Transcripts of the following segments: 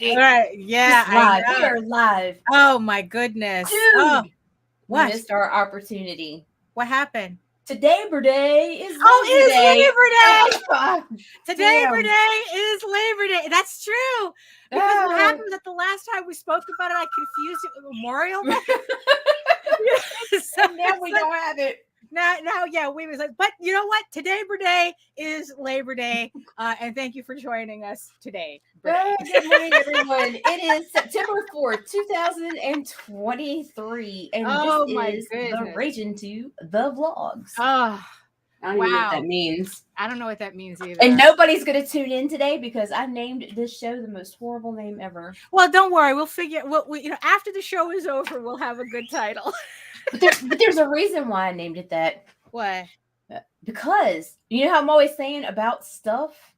Right. Yeah, live. We are live. Oh my goodness. Dude, oh, what? We missed our opportunity. What happened? Today, Day is Labor It is Day. Labor Day. Oh, Today, Labor Day is Labor Day. That's true. Because what happened was that the last time we spoke about it, I confused it with Memorial Day. So now we don't have it. Now, yeah, we was like, but you know what? Today, Day is Labor Day, and thank you for joining us today. Good morning, everyone. It is September 4th, 2023, and this is the Ragin to the vlogs. Oh, I don't even know what that means. I don't know what that means either. And nobody's going to tune in today because I named this show the most horrible name ever. Well, don't worry. We'll figure. After the show is over, we'll have a good title. But there's a reason why I named it that. What? Because you know how I'm always saying about stuff.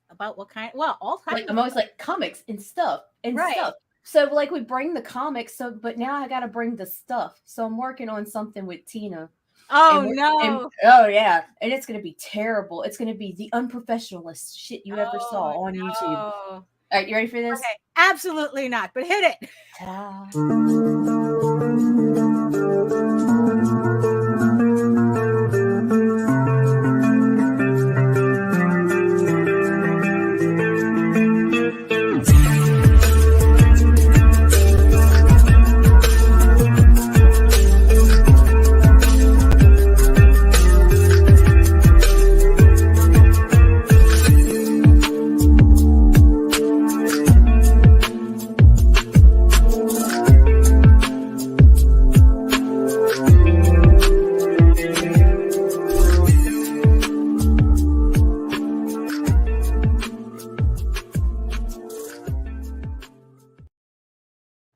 About what kind? Well, all kinds. I'm always like comics and stuff and stuff. So like we bring the comics. But now I got to bring the stuff. So I'm working on something with Tina. Oh no! Oh yeah, and it's gonna be terrible. It's gonna be the unprofessionalist shit you ever saw on YouTube. All right, you ready for this? Okay, absolutely not. But hit it. Ta-da.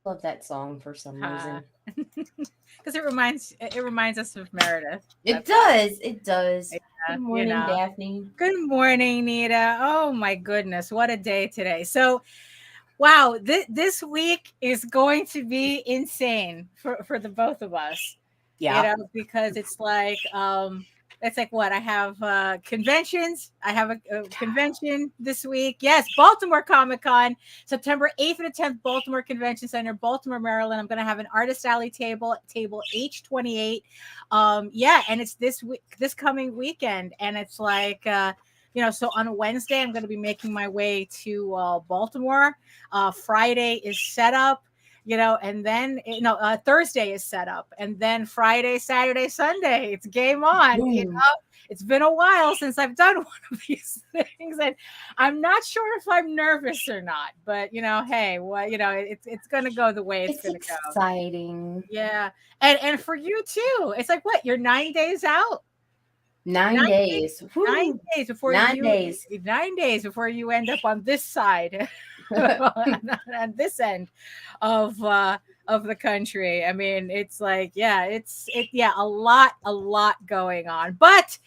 Love that song for some reason because it reminds us of Meredith. It does. Yeah, good morning, Daphne. Good morning, Nita. Oh my goodness, what a day today. So wow, this week is going to be insane for the both of us. Yeah, because it's like what I have conventions. I have a convention this week. Yes, Baltimore Comic-Con, September 8th and 10th, Baltimore Convention Center, Baltimore, Maryland. I'm going to have an Artist Alley table H28. And it's this coming weekend. And it's like, so on Wednesday, I'm going to be making my way to Baltimore. Friday is set up. And then Thursday is set up, and then Friday, Saturday, Sunday, it's game on. It's been a while since I've done one of these things, and I'm not sure if I'm nervous or not. But hey, it's gonna go the way it's gonna go. Exciting, yeah. And for you too, it's like what? You're 9 days out. 9 days. 9 days before 9 days. 9 days before you end up on this side. On this end of the country. I mean, it's like, a lot going on. But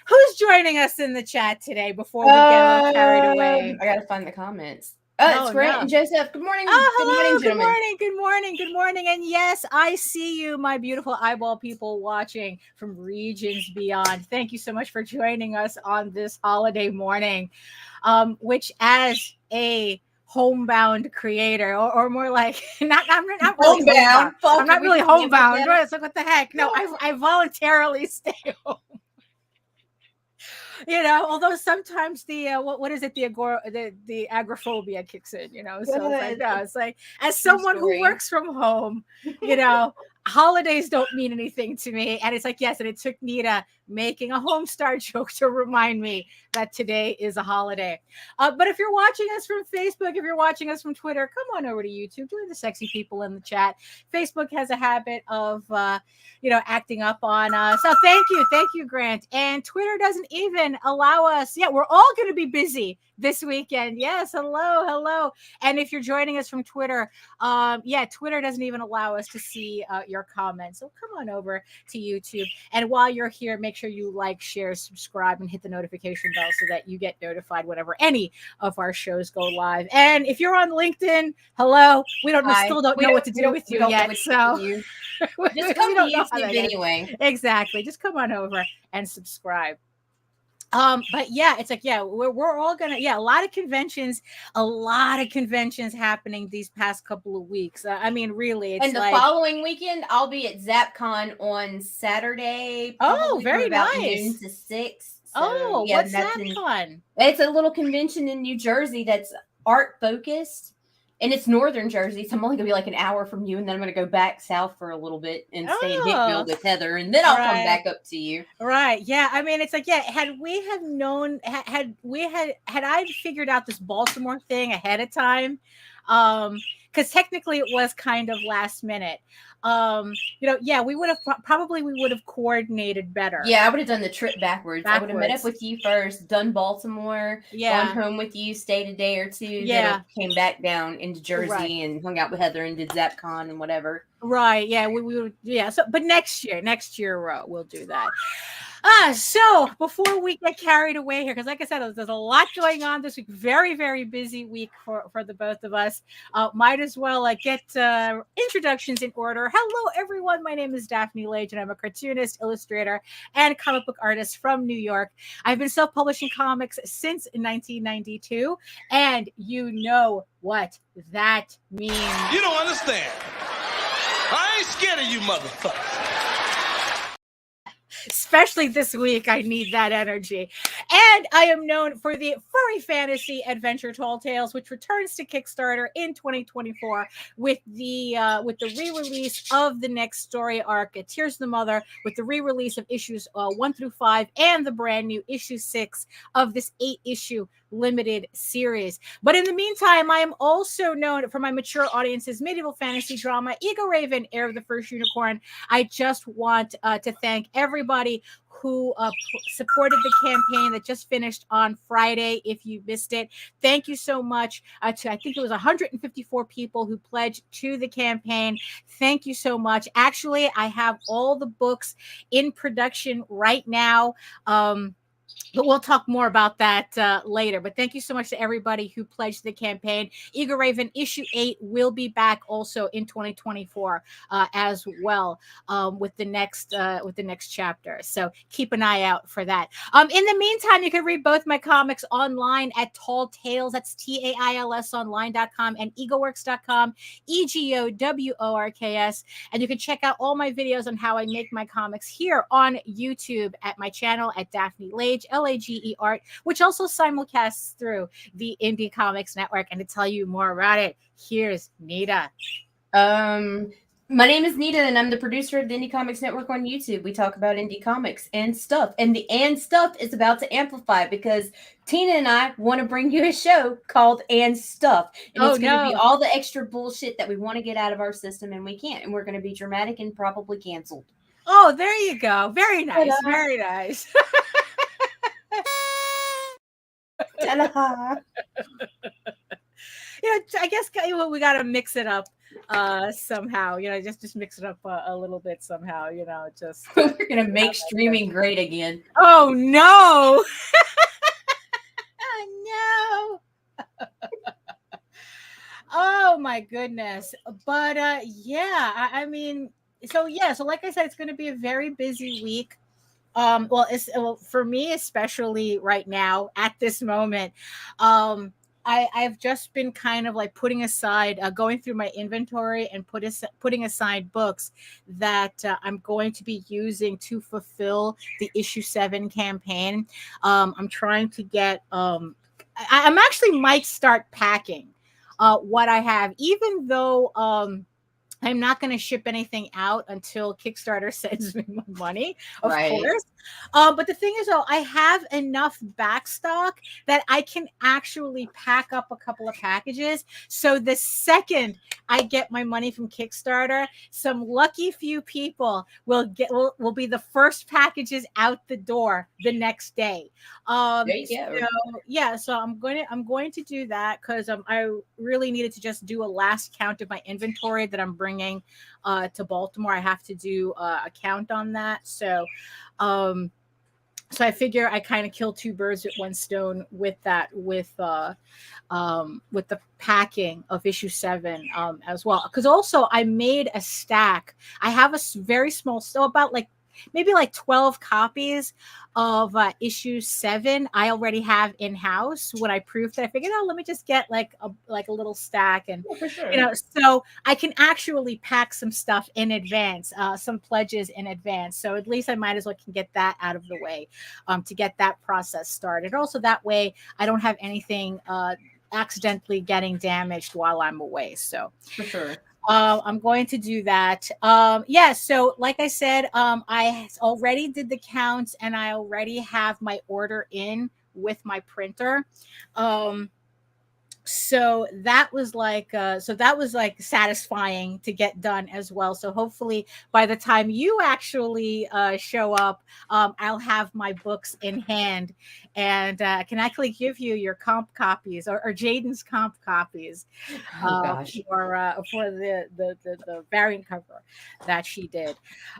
who's joining us in the chat today before we get all carried away? I gotta find the comments. It's Grant and Joseph. Good morning. Hello. Good morning. And yes, I see you, my beautiful eyeball people watching from regions beyond. Thank you so much for joining us on this holiday morning, which as a homebound creator, or more like I'm not really homebound. I'm not really homebound. It's like, what the heck? No, I voluntarily stay home. Although sometimes the what is it? The agoraphobia kicks in. So it's like as someone who works from home, holidays don't mean anything to me. And it's like, yes, and it took Nita making a Homestar joke to remind me that today is a holiday. But if you're watching us from Facebook, if you're watching us from Twitter, come on over to YouTube. Join the sexy people in the chat. Facebook has a habit of, acting up on us. So thank you, Grant. And Twitter doesn't even allow us. Yeah, we're all going to be busy this weekend. Yes, hello. And if you're joining us from Twitter, Twitter doesn't even allow us to see your comments. So come on over to YouTube. And while you're here, make sure you like, share, subscribe, and hit the notification bell so that you get notified whenever any of our shows go live. And if you're on LinkedIn, hello. We still don't know what to do with you yet. So just come to YouTube anyway. Exactly. Just come on over and subscribe. But yeah, it's like, yeah, we're all gonna, yeah, a lot of conventions happening these past couple of weeks. I mean, really, it's and the following weekend I'll be at ZapCon on Saturday, probably very from about nice. noon to 6. So, yeah, what's ZapCon? It's a little convention in New Jersey that's art focused. And it's northern Jersey, so I'm only gonna be like an hour from you, and then I'm gonna go back south for a little bit and stay in Hickville with Heather, and then I'll come back up to you. Right? Yeah. I mean, it's like, yeah. Had we have known, had I figured out this Baltimore thing ahead of time, because technically it was kind of last minute. Yeah, we would have coordinated better. Yeah, I would have done the trip backwards. I would have met up with you first, done Baltimore, gone home with you, stayed a day or two, then came back down into Jersey and hung out with Heather and did ZapCon and whatever. Right. Yeah, we would. Yeah. So, but next year, we'll do that. So before we get carried away here, because like I said, there's a lot going on this week. Very, very busy week for the both of us. Might as well get introductions in order. Hello, everyone. My name is Daphne Lage, and I'm a cartoonist, illustrator, and comic book artist from New York. I've been self-publishing comics since 1992, and you know what that means. You don't understand. I ain't scared of you, motherfuckers. Especially this week, I need that energy. And I am known for the furry fantasy adventure Tall Tales, which returns to Kickstarter in 2024 with the re-release of the next story arc, Tears of the Mother, with the re-release of issues 1 through 5 and the brand new issue 6 of this 8-issue limited series. But in the meantime, I am also known for my mature audience's medieval fantasy drama, EGORAVEN, Heir of the First Unicorn. I just want to thank everybody who supported the campaign that just finished on Friday. If you missed it, thank you so much to, I think it was 154 people who pledged to the campaign. Thank you so much. Actually, I have all the books in production right now. But we'll talk more about that later. But thank you so much to everybody who pledged the campaign. EGORAVEN issue 8 will be back also in 2024 as well with the next chapter. So keep an eye out for that. In the meantime, you can read both my comics online at Tall Tales. That's TAILS online.com and egoworks.com, EGOWORKS. And you can check out all my videos on how I make my comics here on YouTube at my channel at Daphne Lage, LAGE Art, which also simulcasts through the Indie Comics Network. And to tell you more about it, here's Nita. My name is Nita, and I'm the producer of the Indie Comics Network on YouTube. We talk about indie comics and stuff. And the "and stuff" is about to amplify because Tina and I want to bring you a show called "and stuff." And it's going to be all the extra bullshit that we want to get out of our system and we can't. And we're going to be dramatic and probably canceled. Oh, there you go. Very nice. Very nice. I guess we got to mix it up somehow. Just mix it up a little bit somehow. Just we're gonna make streaming great again. Oh no! Oh no! Oh my goodness! But I mean, so like I said, it's going to be a very busy week. For me, especially right now at this moment, I've just been kind of like putting aside, going through my inventory and putting aside books that I'm going to be using to fulfill the issue 7 campaign. I'm trying to get, I'm actually might start packing what I have, even though I'm not going to ship anything out until Kickstarter sends me my money, of course. But the thing is, though, I have enough backstock that I can actually pack up a couple of packages. So the second I get my money from Kickstarter, some lucky few people will be the first packages out the door the next day. So I'm going to do that because I really needed to just do a last count of my inventory that I'm bringing to Baltimore. I have to do a count on that. So I figure I kind of kill two birds with one stone with that, with the packing of issue 7 as well. Because also I made a stack. I have a very small, so about like maybe like 12 copies of issue 7 I already have in house. When I proofed it, I figured, oh, let me just get like a little stack, and for sure. so I can actually pack some stuff in advance, some pledges in advance. So at least I might as well can get that out of the way, to get that process started. Also, that way I don't have anything accidentally getting damaged while I'm away. So for sure. I'm going to do that. So like I said, I already did the counts, and I already have my order in with my printer. So that was like satisfying to get done as well. So hopefully by the time you actually show up, I'll have my books in hand, and can actually give you your comp copies, or Jaden's comp copies for the variant cover that she did.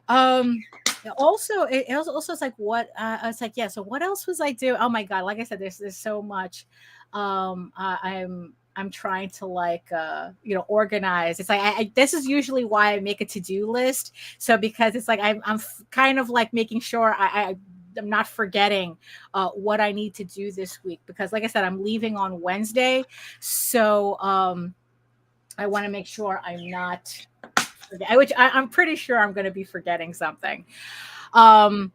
Also it's like what I was like, yeah, so what else was I doing? Oh my god, like I said, there's so much. I'm trying to organize. It's like this is usually why I make a to-do list. So because it's like I'm kind of like making sure I'm not forgetting what I need to do this week, because like I said, I'm leaving on Wednesday. So I want to make sure I'm not which I'm pretty sure I'm going to be forgetting something. So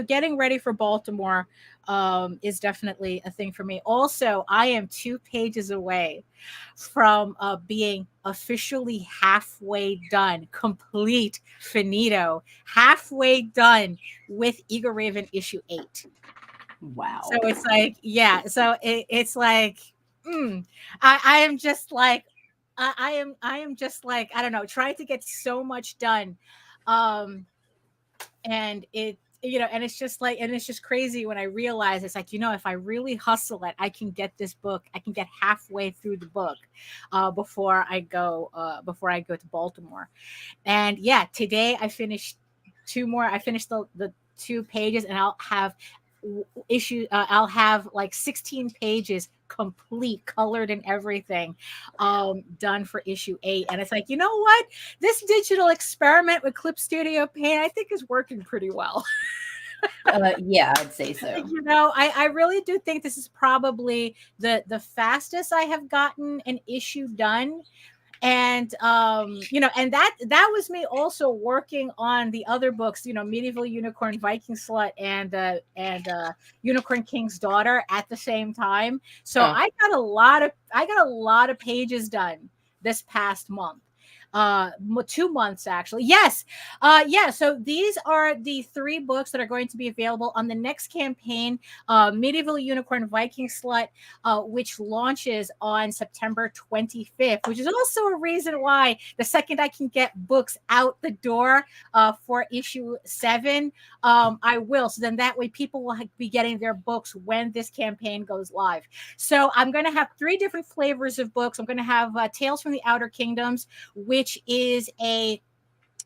getting ready for Baltimore is definitely a thing for me. Also, I am 2 pages away from being officially halfway done, complete, finito, halfway done with EGORAVEN issue 8. Wow. So it's like, yeah. So it's like, I am just like, I am just like, I don't know, trying to get so much done. And it's just like, and it's just crazy when I realize it's like, if I really hustle it, I can get this book, I can get halfway through the book before I go to Baltimore. And yeah, today I finished 2 more. I finished the 2 pages, and I'll have I'll have like 16 pages complete, colored and everything, done for issue 8. And it's like, you know what, this digital experiment with Clip Studio Paint, I think is working pretty well. Yeah, I'd say so. I really do think this is probably the fastest I have gotten an issue done. And and that was me also working on the other books, Medieval Unicorn Viking Slut and Unicorn King's Daughter at the same time. So I got a lot of pages done this past month. 2 months actually. Yes. So these are the 3 books that are going to be available on the next campaign, Medieval Unicorn Viking Slut, which launches on September 25th, which is also a reason why the second I can get books out the door for issue 7, I will. So then that way people will be getting their books when this campaign goes live. So I'm going to have 3 different flavors of books. I'm going to have Tales from the Outer Kingdoms, which is a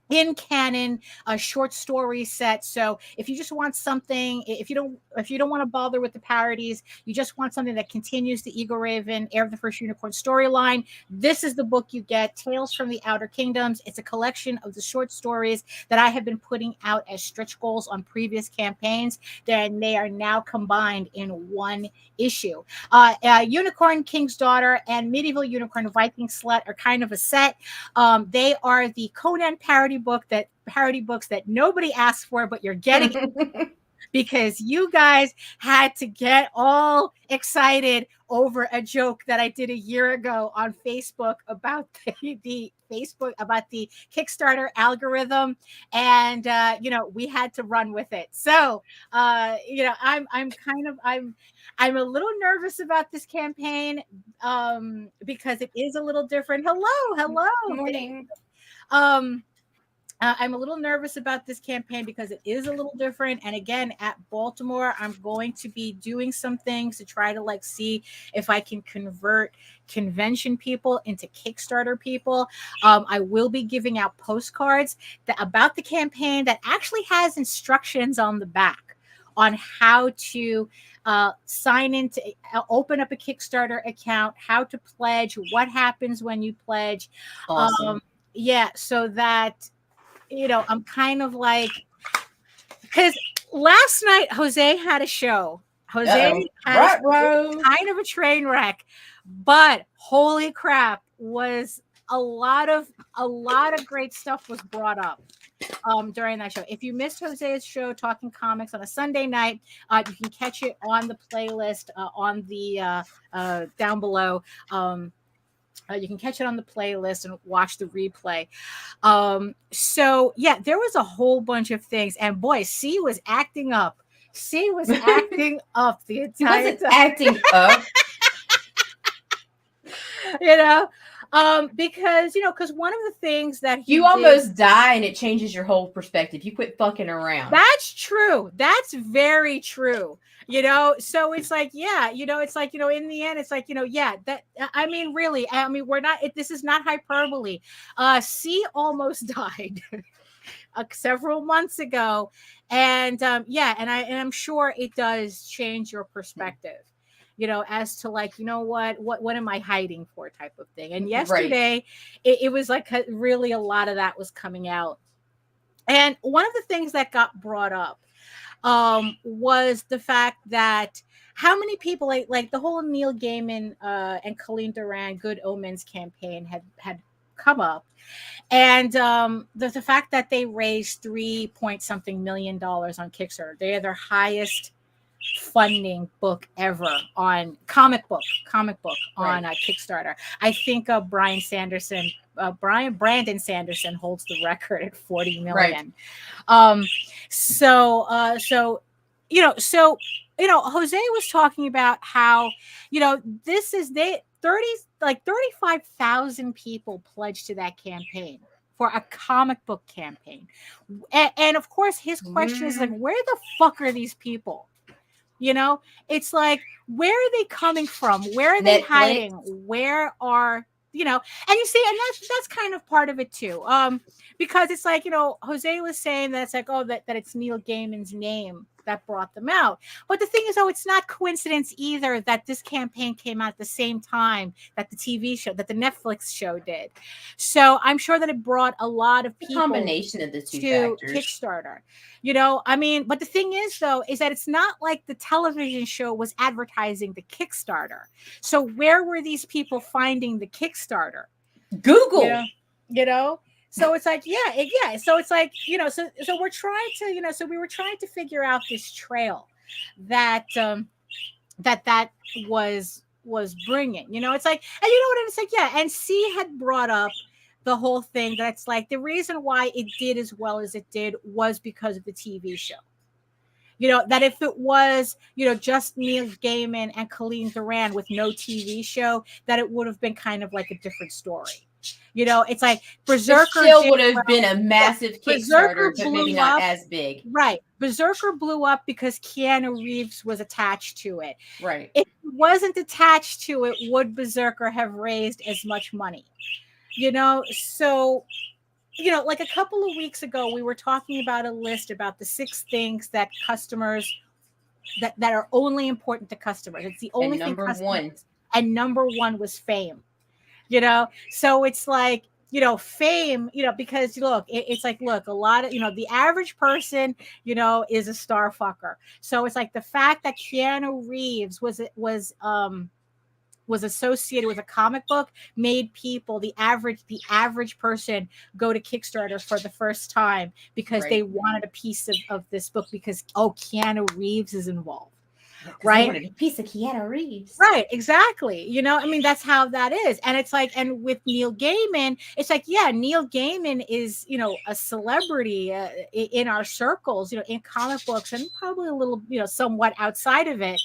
in canon a short story set. So if you just want something, if you don't want to bother with the parodies, you just want something that continues the EGORAVEN Heir of the First Unicorn storyline, this is the book you get. Tales from the Outer Kingdoms. It's a collection of the short stories that I have been putting out as stretch goals on previous campaigns. Then they are now combined in 1 issue. Unicorn King's Daughter and Medieval Unicorn Viking Slut are kind of a set. They are the Conan parody books that nobody asked for, but you're getting because you guys had to get all excited over a joke that I did a year ago on Facebook about the Kickstarter algorithm, and we had to run with it. So I'm a little nervous about this campaign because it is a little different. Hello. Good morning. I'm a little nervous about this campaign because it is a little different. And again, at Baltimore, I'm going to be doing some things to try to see if I can convert convention people into Kickstarter people. I will be giving out postcards about the campaign that actually has instructions on the back on how to sign in to open up a Kickstarter account, how to pledge, what happens when you pledge. Awesome. So that I'm kind of like, because last night Jose had a show. Jose had kind of a train wreck, but holy crap, was a lot of great stuff was brought up during that show. If you missed Jose's show, Talking Comics, on a Sunday night, you can catch it on the playlist on the down below. You can catch it on the playlist and watch the replay. So yeah, there was a whole bunch of things, and boy, C was acting up. C was acting up the entire time. Acting up. Because one of the things that you almost die and it changes your whole perspective. You quit fucking around. That's true. That's very true. So it's like, yeah, it's like, in the end, it's like, yeah, that, I mean, really, I mean, this is not hyperbole. C almost died several months ago. And yeah, and I'm sure it does change your perspective. As to like, what am I hiding for type of thing. And yesterday it was like really a lot of that was coming out. And one of the things that got brought up was the fact that how many people like the whole Neil Gaiman and Calderon Good Omens campaign had come up. And the fact that they raised $3-point-something million on Kickstarter. They are their highest funding book ever on comic book on Kickstarter. I think Brandon Sanderson holds the record at 40 million. So Jose was talking about how this is 35,000 people pledged to that campaign for a comic book campaign, and of course his question is like, where the fuck are these people? It's like, where are they coming from? Where are they hiding? Where are, and you see, and that's kind of part of it too. Because it's like, Jose was saying that it's like, that it's Neil Gaiman's name that brought them out. But the thing is, it's not coincidence either that this campaign came out at the same time that the TV show, that the Netflix show did. So I'm sure that it brought a lot of people, combination of the two to factors. Kickstarter. I mean, but the thing is, though, is that it's not like the television show was advertising the Kickstarter. So where were these people finding the Kickstarter? Google. So it's like, yeah. So it's like, so we're trying to, so we were trying to figure out this trail that that was bringing, it's like, and it's like, yeah. And C had brought up the whole thing that's like, the reason why it did as well as it did was because of the TV show. That if it was, just Neil Gaiman and Colleen Doran with no TV show, that it would have been kind of like a different story. It's like Berserker still would have been a massive Kickstarter, but maybe not as big. Right. Berserker blew up because Keanu Reeves was attached to it. Right. If it wasn't attached to it, would Berserker have raised as much money? So, like a couple of weeks ago, we were talking about a list about the 6 things that customers that are only important to customers. It's the only thing. And number one was fame. So it's like, fame, because look, it's like, look, a lot of, the average person, is a star fucker. So it's like the fact that Keanu Reeves was associated with a comic book made people, the average person, go to Kickstarter for the first time because they wanted a piece of this book because, Keanu Reeves is involved. Right, a piece of Keanu Reeves. Right, exactly. I mean, that's how that is. And it's like, and with Neil Gaiman, it's like, yeah, Neil Gaiman is, a celebrity in our circles, in comic books, and probably a little, somewhat outside of it.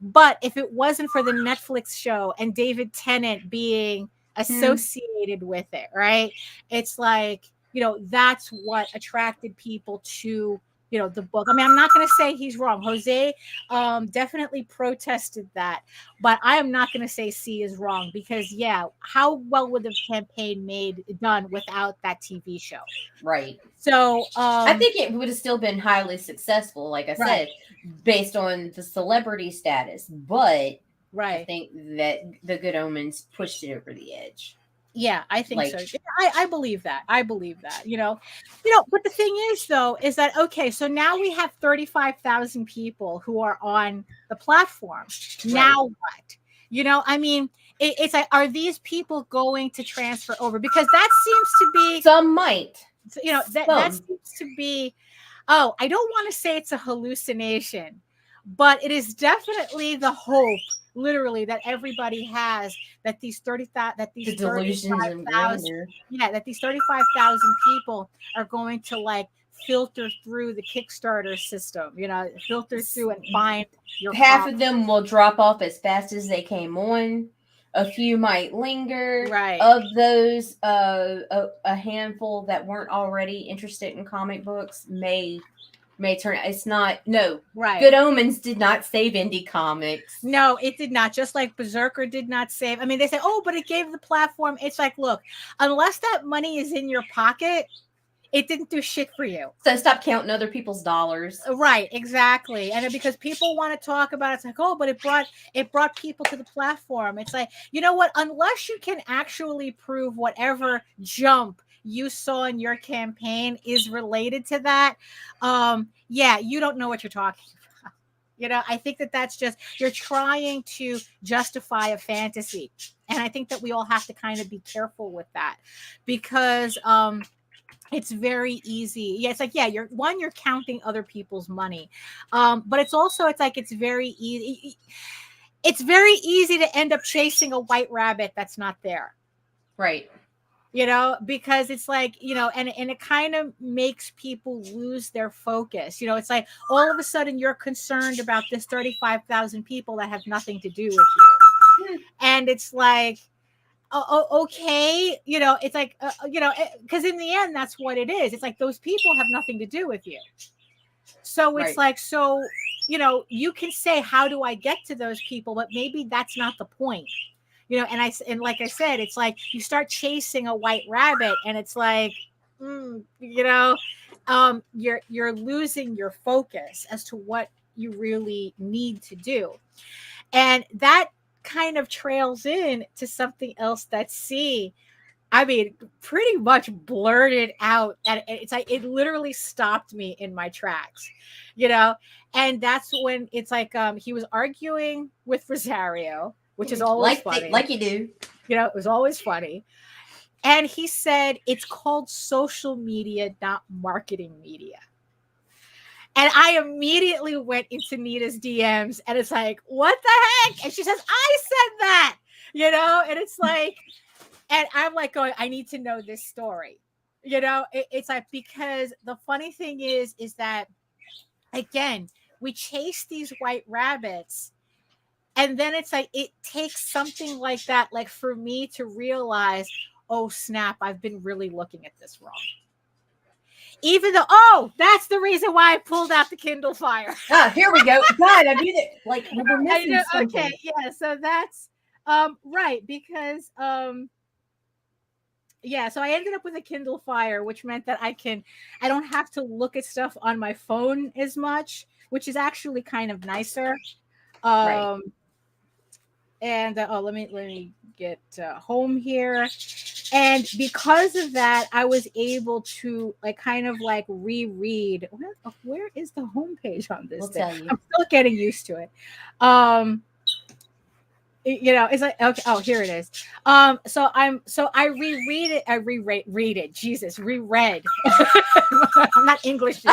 But if it wasn't for the Netflix show and David Tennant being associated with it, right? It's like, that's what attracted people to the book. I mean, I'm not going to say he's wrong. Jose definitely protested that, but I am not going to say C is wrong because, yeah, how well would the campaign done without that TV show? Right. So I think it would have still been highly successful, like I said, based on the celebrity status. But I think that the Good Omens pushed it over the edge. Yeah, I think so. Like, I believe that. I believe that. But the thing is, though, is that okay? So now we have 35,000 people who are on the platform. Now what? I mean, it's like, are these people going to transfer over? Because that seems to be some might. That seems to be. Oh, I don't want to say it's a hallucination, but it is definitely the hope, literally, that everybody has, that these 35,000, that these 35,000 people are going to like filter through the Kickstarter system, filter through and find your half of them will drop off as fast as they came on. A few might linger. Right. Of those, a handful that weren't already interested in comic books may turn. It's not. No. Right. Good Omens did not save indie comics. No, it did not. Just like Berserker did not save. I mean, they say, oh, but it gave the platform. It's like, look, unless that money is in your pocket, it didn't do shit for you. So stop counting other people's dollars. Right, exactly. And because people want to talk about it, it's like, oh, but it brought people to the platform. It's like, you know what? Unless you can actually prove whatever jump you saw in your campaign is related to that, you don't know what you're talking about. I think that's just, you're trying to justify a fantasy. And I think that we all have to kind of be careful with that, because it's very easy. Yeah, it's like, you're counting other people's money. But it's also, it's like, it's very easy. It's very easy to end up chasing a white rabbit that's not there. Right. Because it's like, and it kind of makes people lose their focus. It's like, all of a sudden you're concerned about this 35,000 people that have nothing to do with you. And it's like, okay, it's like, because in the end, that's what it is. It's like, those people have nothing to do with you. So it's like, you can say, how do I get to those people? But maybe that's not the point. And like I said, it's like you start chasing a white rabbit, and it's like, you're losing your focus as to what you really need to do. And that kind of trails in to something else that pretty much blurted out, and it's like, it literally stopped me in my tracks, and that's when it's like, he was arguing with Rosario, which is always funny. Like you do. It was always funny. And he said, it's called social media, not marketing media. And I immediately went into Nita's DMs, and it's like, what the heck? And she says, I said that, and it's like, and I'm like going, I need to know this story. It's like, because the funny thing is that, again, we chase these white rabbits. And then it's like, it takes something like that, like for me to realize, oh, snap, I've been really looking at this wrong. Even though, that's the reason why I pulled out the Kindle Fire. Here we go. God, I mean it. Like, we were missing something. Okay, yeah, so that's, right, because, so I ended up with a Kindle Fire, which meant that I don't have to look at stuff on my phone as much, which is actually kind of nicer. Right. And let me get home here, and because of that, I was able to reread. Where is the homepage on this thing? Tell you. I'm still getting used to it. It's like, okay, oh, here it is. So I reread it. I reread it. Jesus, reread. I'm not English.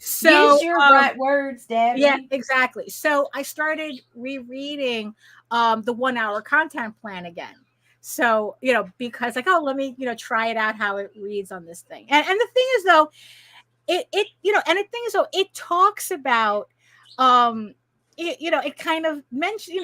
So use your right words, Daphne. Yeah, exactly. So I started rereading the 1 hour content plan again. So, because like, let me, try it out how it reads on this thing. And the thing is though, it talks about it kind of mentioned,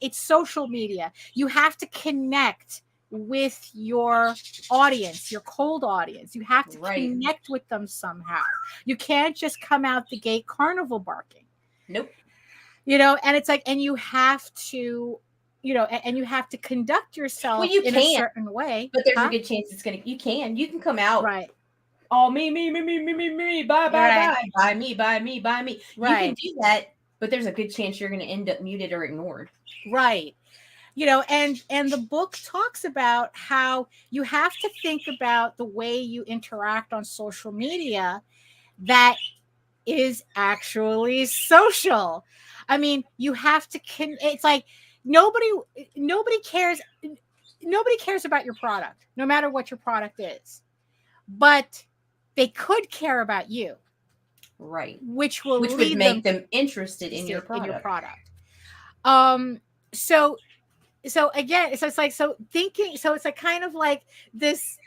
it's social media. You have to connect with your audience, your cold audience. You have to connect with them somehow. You can't just come out the gate carnival barking. Nope. And it's like, and you have to, and you have to conduct yourself in a certain way. But there's a good chance you can come out. Right. Oh, me, buy, buy me. Right. You can do that, but there's a good chance you're going to end up muted or ignored. Right. and the book talks about how you have to think about the way you interact on social media that is actually social. I mean, you have to it's like nobody cares about your product, no matter what your product is, but they could care about you, right? Which would make them interested in your product. So again, so it's like, so it's like kind of like this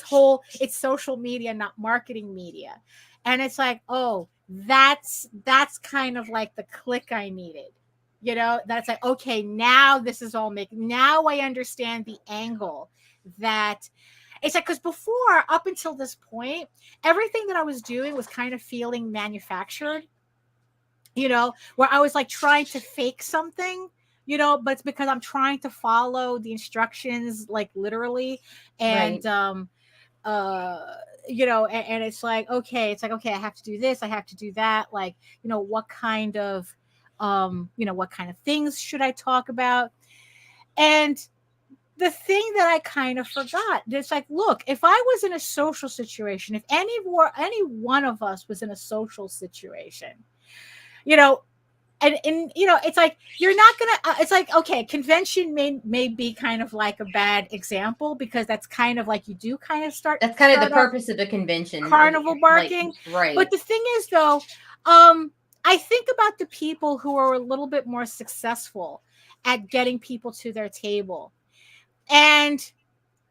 whole, it's social media, not marketing media. And it's like, oh, that's kind of like the click I needed. That's like, okay, now this is all now I understand the angle that it's like, because before, up until this point, everything that I was doing was kind of feeling manufactured, where I was like trying to fake something, but it's because I'm trying to follow the instructions, like literally. And, right. And it's like, okay, I have to do this, I have to do that. Like, what kind of things should I talk about? And the thing that I kind of forgot, it's like, look, if I was in a social situation, if any one of us was in a social situation, and it's like, you're not gonna it's like, okay, convention may be kind of like a bad example, because that's kind of like, you do kind of start, that's kind of the purpose of the convention, carnival barking, like, right? But the thing is, though, I think about the people who are a little bit more successful at getting people to their table, and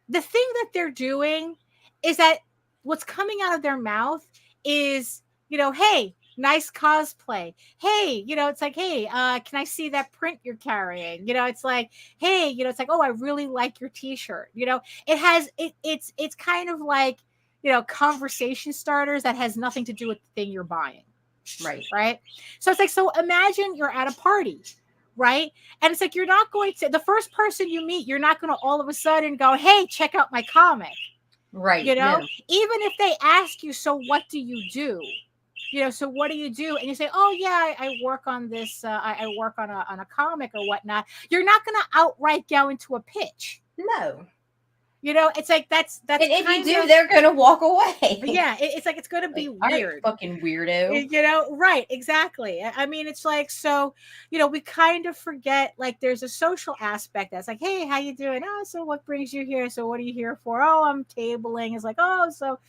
the thing that they're doing is that what's coming out of their mouth is, hey, nice cosplay. Hey, it's like, hey, can I see that print you're carrying? It's like, hey, it's like, oh, I really like your t-shirt. It's kind of like, conversation starters that has nothing to do with the thing you're buying. Right. So it's like, so imagine you're at a party, right? And it's like, you're not going to, the first person you meet, you're not going to all of a sudden go, hey, check out my comic. Right. No. Even if they ask you, so what do you do? So what do you do? And you say, oh yeah, I work on this. I work on a comic or whatnot. You're not going to outright go into a pitch. No. It's like, that's. And if you do, they're going to walk away. Yeah. It's like, it's going to be weird. Fucking weirdo. Right. Exactly. I mean, it's like, so, we kind of forget, like, there's a social aspect that's like, hey, how you doing? Oh, so what brings you here? So what are you here for? Oh, I'm tabling. It's like, oh, so,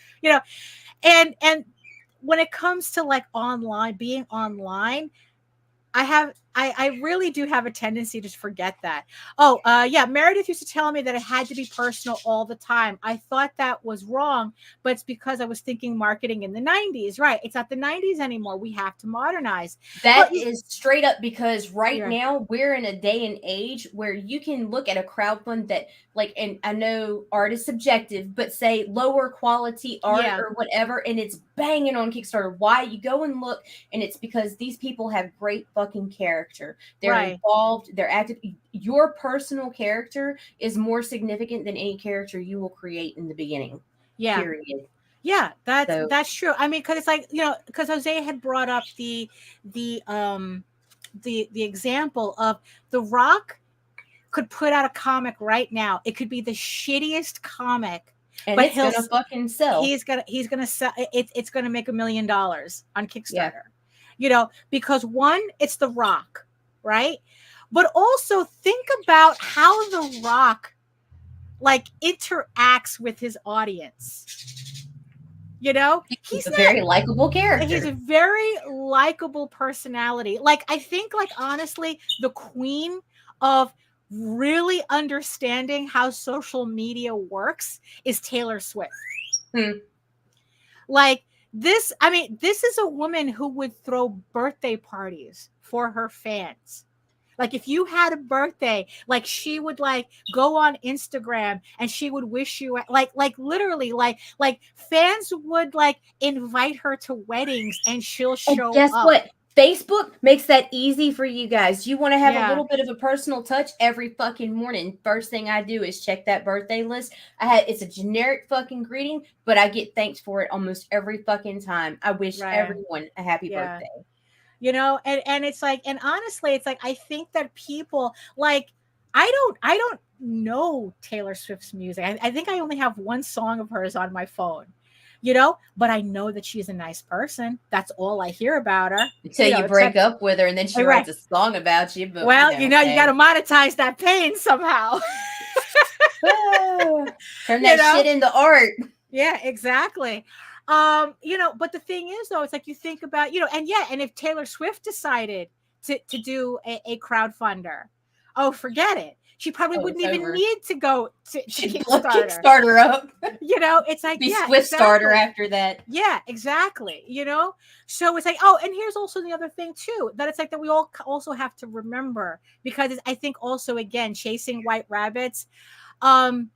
and when it comes to like being online, I really do have a tendency to forget that. Oh, yeah. Meredith used to tell me that it had to be personal all the time. I thought that was wrong, but it's because I was thinking marketing in the 90s. Right. It's not the 90s anymore. We have to modernize. That is straight up, because right now we're in a day and age where you can look at a crowdfund that, like, and I know art is subjective, but say lower quality art or whatever, and it's banging on Kickstarter. Why? You go and look, and it's because these people have great fucking character. They're involved, they're active. Your personal character is more significant than any character you will create in the beginning. Yeah. Period. Yeah, that's true. I mean, because it's like, because Jose had brought up the example of The Rock could put out a comic right now. It could be the shittiest comic, and it's gonna fucking sell. He's gonna sell. It's gonna make $1 million on Kickstarter. Because one, it's The Rock, right? But also think about how The Rock like interacts with his audience. He's a very likable character. He's a very likable personality. Like, I think, like, honestly, the queen of really understanding how social media works is Taylor Swift. Like, this is a woman who would throw birthday parties for her fans. Like, if you had a birthday, like, she would like go on Instagram and she would wish you, like literally, like fans would like invite her to weddings and she'll show up. Guess what? Facebook makes that easy for you guys. You want to have a little bit of a personal touch every fucking morning. First thing I do is check that birthday list. It's a generic fucking greeting, but I get thanked for it almost every fucking time. I wish everyone a happy birthday. you know, and it's like, and honestly, it's like, I think that people like, I don't know Taylor Swift's music. I think I only have one song of hers on my phone, you know, but I know that she's a nice person. That's all I hear about her. Until you break up with her and then she writes a song about you. But well, you know, you got to monetize that pain somehow. Turn that shit into art. Yeah, exactly. You know, but the thing is, though, it's like you think about, you know, and if Taylor Swift decided to do a crowdfunder, oh, forget it. She probably wouldn't even need to go to Kickstarter up. You know, it's like, be Swift starter after that. Yeah, exactly. You know, so it's like, oh, and here's also the other thing too, that it's like that we all also have to remember, because I think also, again, chasing white rabbits, the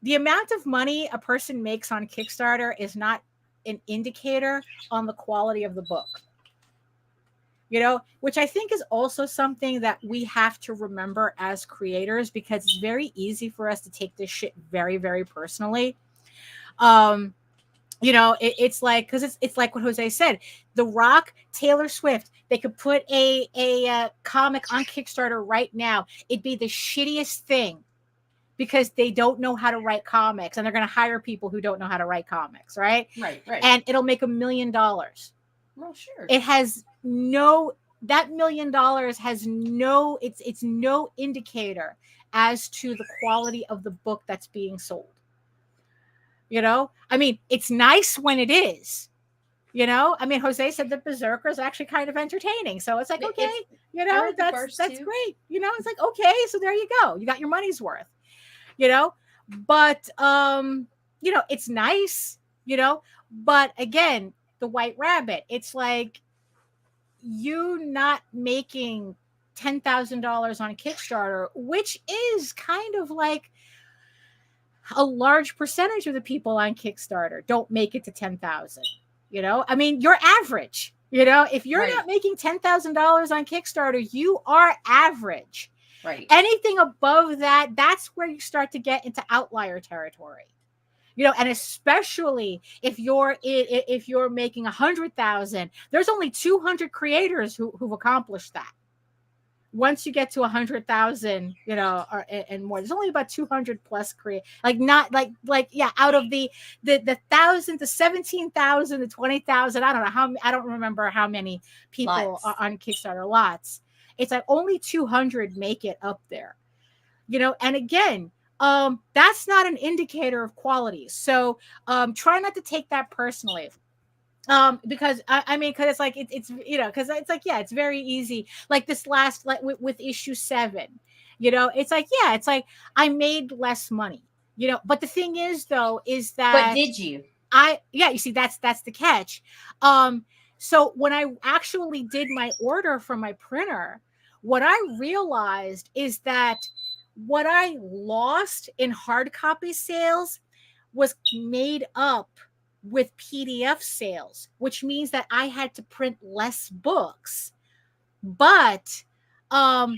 amount of money a person makes on Kickstarter is not an indicator on the quality of the book. You know, which I think is also something that we have to remember as creators, because it's very easy for us to take this shit very, very personally. You know, it's like, because it's like what Jose said, The Rock, Taylor Swift, they could put a comic on Kickstarter right now. It'd be the shittiest thing, because they don't know how to write comics, and they're going to hire people who don't know how to write comics, right? Right. And it'll make $1 million. Well, sure. It has that $1 million has no, it's no indicator as to the quality of the book that's being sold. You know, I mean, it's nice when it is, you know, I mean, Jose said that Berserker is actually kind of entertaining. So it's like, okay, you know, that's great. You know, it's like, okay, so there you go. You got your money's worth, you know, but, you know, it's nice, you know, but again, the White Rabbit, it's like, you not making $10,000 on Kickstarter, which is kind of like a large percentage of the people on Kickstarter don't make it to 10,000. You know, I mean, you're average. You know, if you're not making $10,000 on Kickstarter, you are average. Right. Anything above that, that's where you start to get into outlier territory. You know, and especially if you're making 100,000, there's only 200 creators who've accomplished that. Once you get to 100,000, you know, and more, there's only about 200 plus out of the 1,000 to 17,000 to 20,000. I don't remember how many people are on Kickstarter. Lots. It's like only 200 make it up there. You know, and again, that's not an indicator of quality. So try not to take that personally. Because I mean, because it's like it's you know, because it's like, yeah, it's very easy. Like this last, like with issue 7, you know, it's like, yeah, it's like I made less money, you know. But the thing is, though, is that but did you? You see, that's the catch. So when I actually did my order from my printer, what I realized is that what I lost in hard copy sales was made up with PDF sales, which means that I had to print less books. But I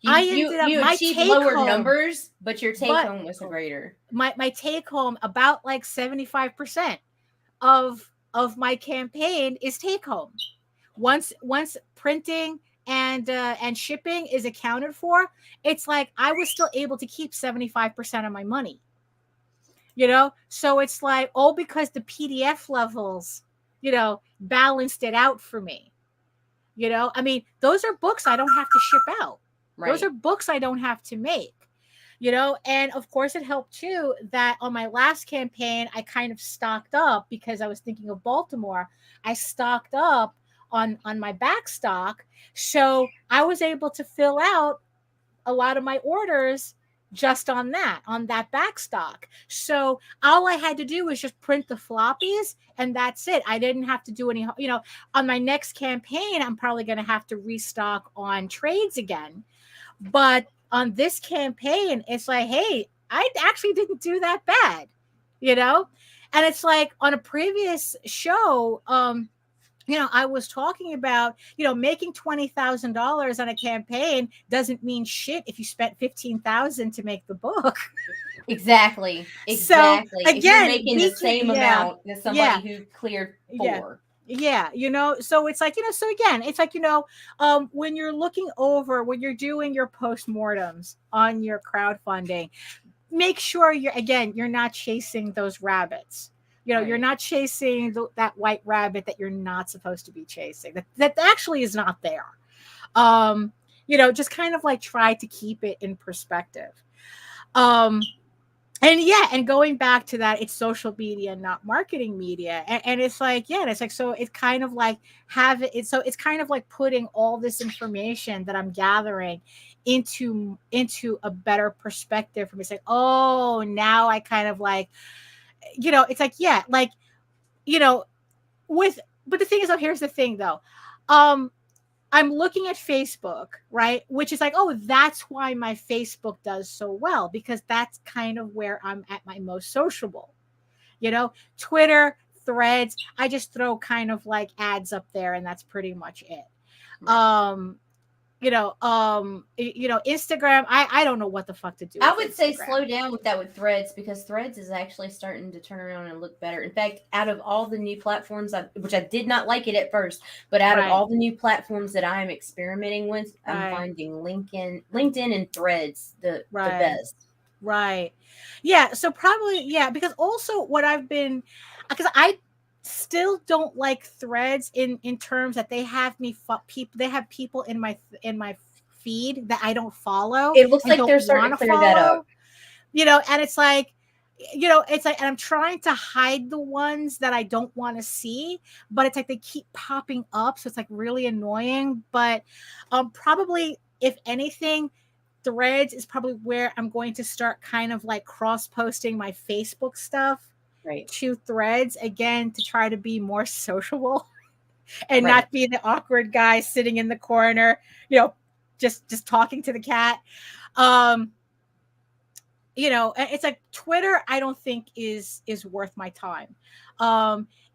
ended up you achieved lower numbers, but your take home was greater. My take home, about like 75% of my campaign is take home. Once printing and shipping is accounted for, it's like I was still able to keep 75% of my money. You know, so it's like, oh, because the PDF levels, you know, balanced it out for me. You know, I mean, those are books I don't have to ship out. Right. Those are books I don't have to make. You know, and of course it helped too that on my last campaign, I kind of stocked up because I was thinking of Baltimore. I stocked up on my back stock. So I was able to fill out a lot of my orders just on that back stock. So all I had to do was just print the floppies and that's it. I didn't have to do any, you know, on my next campaign, I'm probably going to have to restock on trades again. But on this campaign, it's like, hey, I actually didn't do that bad, you know? And it's like on a previous show, you know, I was talking about, you know, making $20,000 on a campaign doesn't mean shit if you spent $15,000 to make the book. Exactly. So again, if you're making the same amount as somebody who cleared 4. Yeah, so it's like, so again, it's like, when you're when you're doing your postmortems on your crowdfunding, make sure you're not chasing those rabbits. You're not chasing that white rabbit that you're not supposed to be chasing. That actually is not there. Just kind of like try to keep it in perspective. And going back to that, it's social media, not marketing media. And it's like, it's like, so it's kind of like it's kind of like putting all this information that I'm gathering into a better perspective for me. It's like, oh, now I kind of like, it's like, like, but the thing is, here's the thing though. I'm looking at Facebook, right? Which is like, oh, that's why my Facebook does so well, because that's kind of where I'm at my most sociable. Twitter, Threads, I just throw kind of like ads up there, and that's pretty much it. Right. Instagram, I don't know what the fuck to do. I would say slow down with that with Threads, because Threads is actually starting to turn around and look better. In fact, out of all the new platforms, which I did not like it at first, but out of all the new platforms that I'm experimenting with, I'm finding LinkedIn and Threads the best. Right. Yeah. So probably, because also because I still don't like Threads in terms that they have people in my feed that I don't follow. It looks like they're starting to clear that up. And it's like, and I'm trying to hide the ones that I don't want to see, but it's like they keep popping up, so it's like really annoying. But probably, if anything, Threads is probably where I'm going to start kind of like cross-posting my Facebook stuff to Threads again, to try to be more sociable and not be the awkward guy sitting in the corner, just talking to the cat. It's like Twitter, I don't think is worth my time.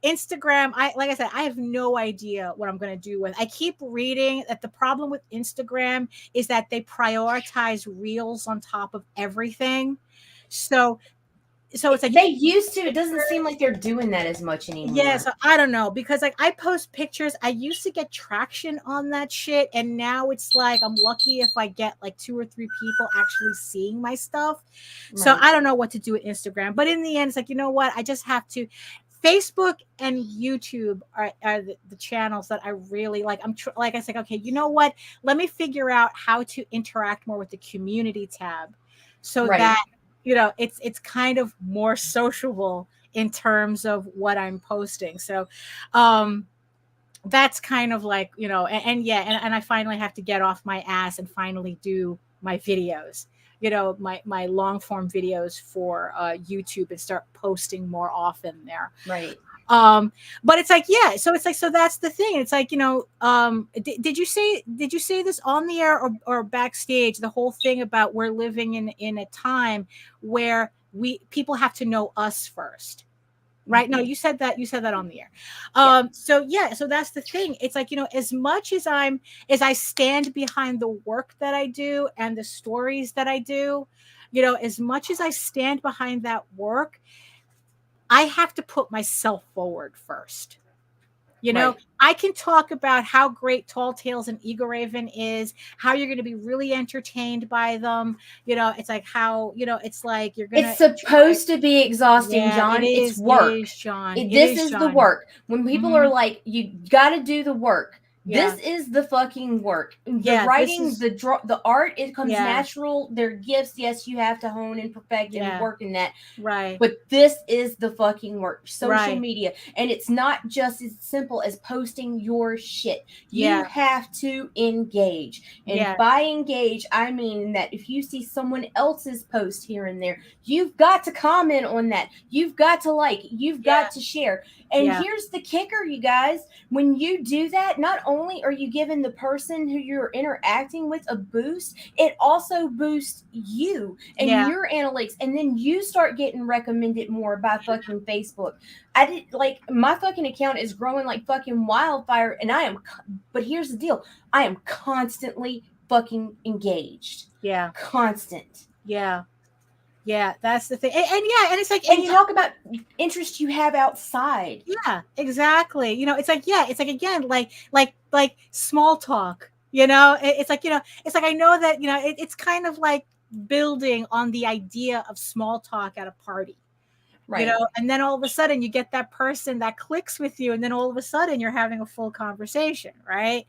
Instagram, like I said, I have no idea what I'm going to do with. I keep reading that the problem with Instagram is that they prioritize reels on top of everything. So it's like they used to. It doesn't seem like they're doing that as much anymore. Yeah, so I don't know, because like I post pictures. I used to get traction on that shit, and now it's like I'm lucky if I get like 2 or 3 people actually seeing my stuff. Right. So I don't know what to do with Instagram, but in the end, it's like, you know what? I just have to. Facebook and YouTube are the channels that I really like. Like I said, okay, you know what? Let me figure out how to interact more with the community tab, so that it's kind of more sociable in terms of what I'm posting. So that's kind of like, and I finally have to get off my ass and finally do my videos, my long form videos for YouTube, and start posting more often there. Right. But it's like, so it's like, so that's the thing. It's like, did you say this on the air or backstage, the whole thing about we're living in a time where people have to know us first, right? No, you said that on the air. So that's the thing. It's like, as much as I stand behind the work that I do and the stories that I do, as much as I stand behind that work, I have to put myself forward first. I can talk about how great Tall Tales and EGORAVEN is, how you're going to be really entertained by them. It's like how, it's like you're going to. It's supposed to be exhausting, John. It's work. It is, John. This is the work. When people are like, you got to do the work. This is the fucking work. The writing, the art, it comes natural. They're gifts. Yes, you have to hone and perfect and work in that. Right. But this is the fucking work. Social media. And it's not just as simple as posting your shit. You have to engage. And by engage, I mean that if you see someone else's post here and there, you've got to comment on that. You've got to like. You've got to share. And here's the kicker, you guys. When you do that, not only are you giving the person who you're interacting with a boost, it also boosts you and your analytics. And then you start getting recommended more by fucking Facebook. My fucking account is growing like fucking wildfire. And but here's the deal. I am constantly fucking engaged. Yeah. Constant. Yeah. Yeah, that's the thing. And yeah, and it's like, and talk about interest you have outside. Yeah, exactly. You know, it's like, yeah, it's like, again, like small talk, you know, it's like, you know, it's like, I know that, you know, it's kind of like building on the idea of small talk at a party. Right. You know, and then all of a sudden you get that person that clicks with you, and then all of a sudden you're having a full conversation, right?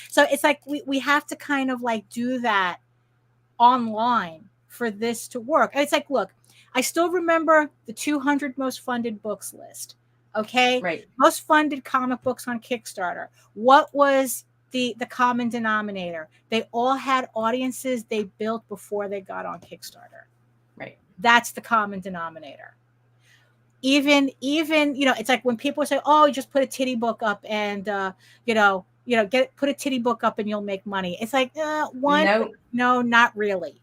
So it's like we have to kind of like do that online for this to work. And it's like, look, I still remember the 200 most funded books list. Okay. Right. Most funded comic books on Kickstarter. What was the common denominator? They all had audiences they built before they got on Kickstarter. Right. That's the common denominator. Even, you know, it's like when people say, oh, just put a titty book up and, put a titty book up and you'll make money. It's like, no, not really.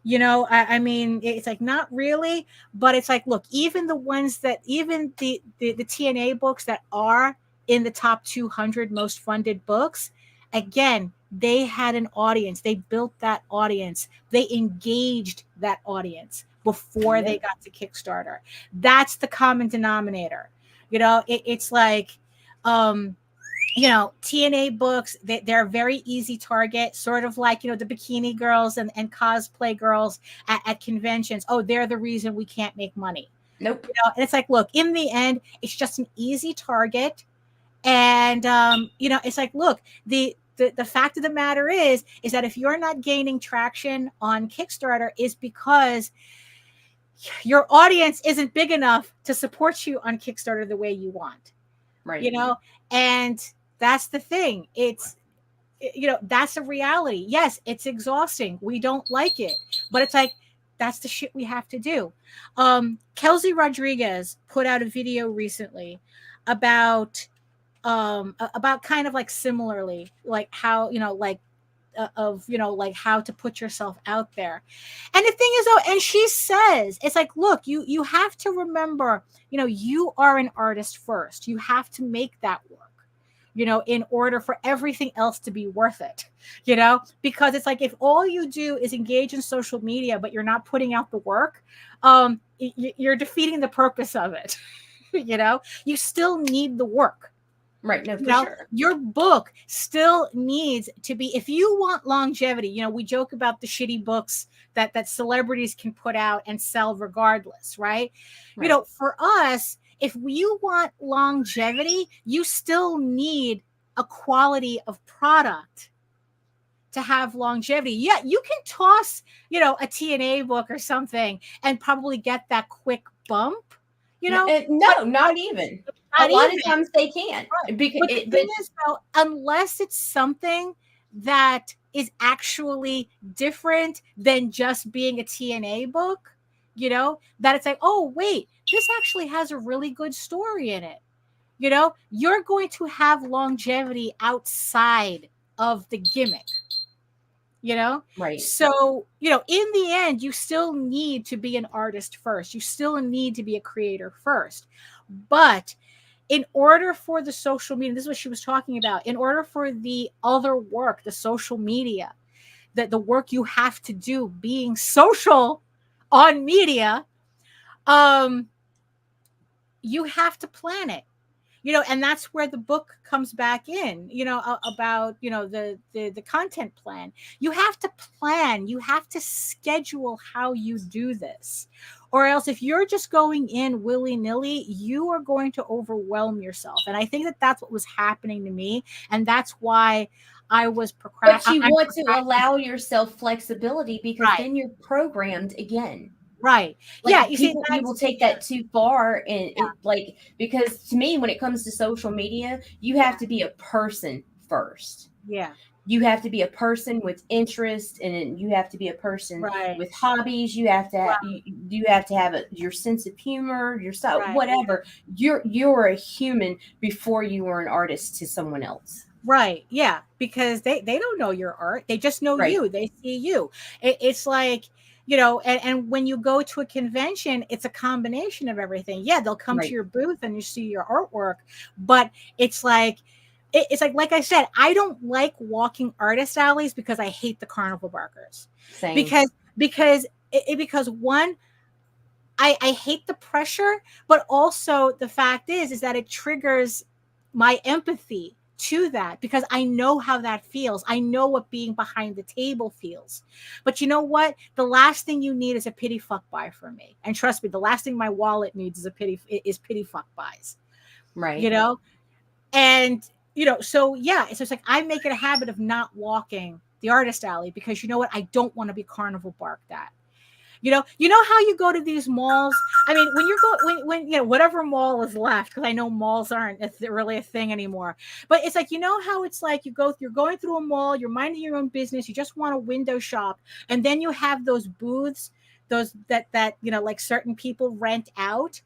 You know, I mean, it's like, not really, but it's like, look, even the ones that, even the TNA books that are in the top 200 most funded books, again, they had an audience. They built that audience. They engaged that audience before they got to Kickstarter. That's the common denominator. You know, it's like, you know, TNA books, they're a very easy target, sort of like, you know, the bikini girls and cosplay girls at conventions. Oh, they're the reason we can't make money. Nope. You know, and it's like, look, in the end, it's just an easy target. And, you know, it's like, look, the fact of the matter is that if you're not gaining traction on Kickstarter, is because your audience isn't big enough to support you on Kickstarter the way you want. Right. You know, and that's the thing. It's, you know, that's a reality. Yes, it's exhausting. We don't like it, but it's like, that's the shit we have to do. Kelsey Rodriguez put out a video recently about kind of like similarly, like how, you know, like, like how to put yourself out there. And the thing is, though, and she says, it's like, look, you have to remember, you know, you are an artist first. You have to make that work, you know, in order for everything else to be worth it, you know, because it's like, if all you do is engage in social media, but you're not putting out the work, you're defeating the purpose of it. You know, you still need the work. Right. No, for sure. Your book still needs to be, if you want longevity, you know, we joke about the shitty books that celebrities can put out and sell regardless, right? You know, for us, if you want longevity, you still need a quality of product to have longevity. Yeah, you can toss, you know, a TNA book or something and probably get that quick bump, you know? No, not even. A lot of times they can't. Right. Because the thing is, though, unless it's something that is actually different than just being a TNA book, you know, that it's like, oh, wait, this actually has a really good story in it. You know, you're going to have longevity outside of the gimmick. You know, right. So, you know, in the end, you still need to be an artist first. You still need to be a creator first. But in order for the social media, this is what she was talking about, in order for the other work, the social media, that the work you have to do being social on media, you have to plan it. You know, and that's where the book comes back in, you know, about, you know, the content plan. You have to plan, you have to schedule how you do this. Or else if you're just going in willy-nilly, you are going to overwhelm yourself. And I think that that's what was happening to me. And that's why I was procrastinating. But you want to allow yourself flexibility, because then you're programmed again. Right. Like, yeah. You will take that too far. And like, because to me, when it comes to social media, you have to be a person first. Yeah. You have to be a person with interest, and you have to be a person with hobbies. You have to have, you have to have your sense of humor, your style, whatever. You're a human before you are an artist to someone else. Right. Yeah. Because they don't know your art. They just know you. They see you. It's like, you know, and when you go to a convention, it's a combination of everything. Yeah, they'll come to your booth and you see your artwork, but it's like I said, I don't like walking artist alleys because I hate the carnival barkers. Same. Because one, I hate the pressure, but also the fact is that it triggers my empathy to that, because I know how that feels. I know what being behind the table feels. But you know what? The last thing you need is a pity fuck buy from me. And trust me, the last thing my wallet needs is pity fuck buys. Right. You know? And so yeah, so it's like I make it a habit of not walking the artist alley, because you know what? I don't want to be carnival barked at. You know how you go to these malls. I mean, when you're going, when whatever mall is left, because I know malls aren't really a thing anymore. But it's like, how it's like you're going through a mall, you're minding your own business, you just want to window shop, and then you have those booths, those that like certain people rent out.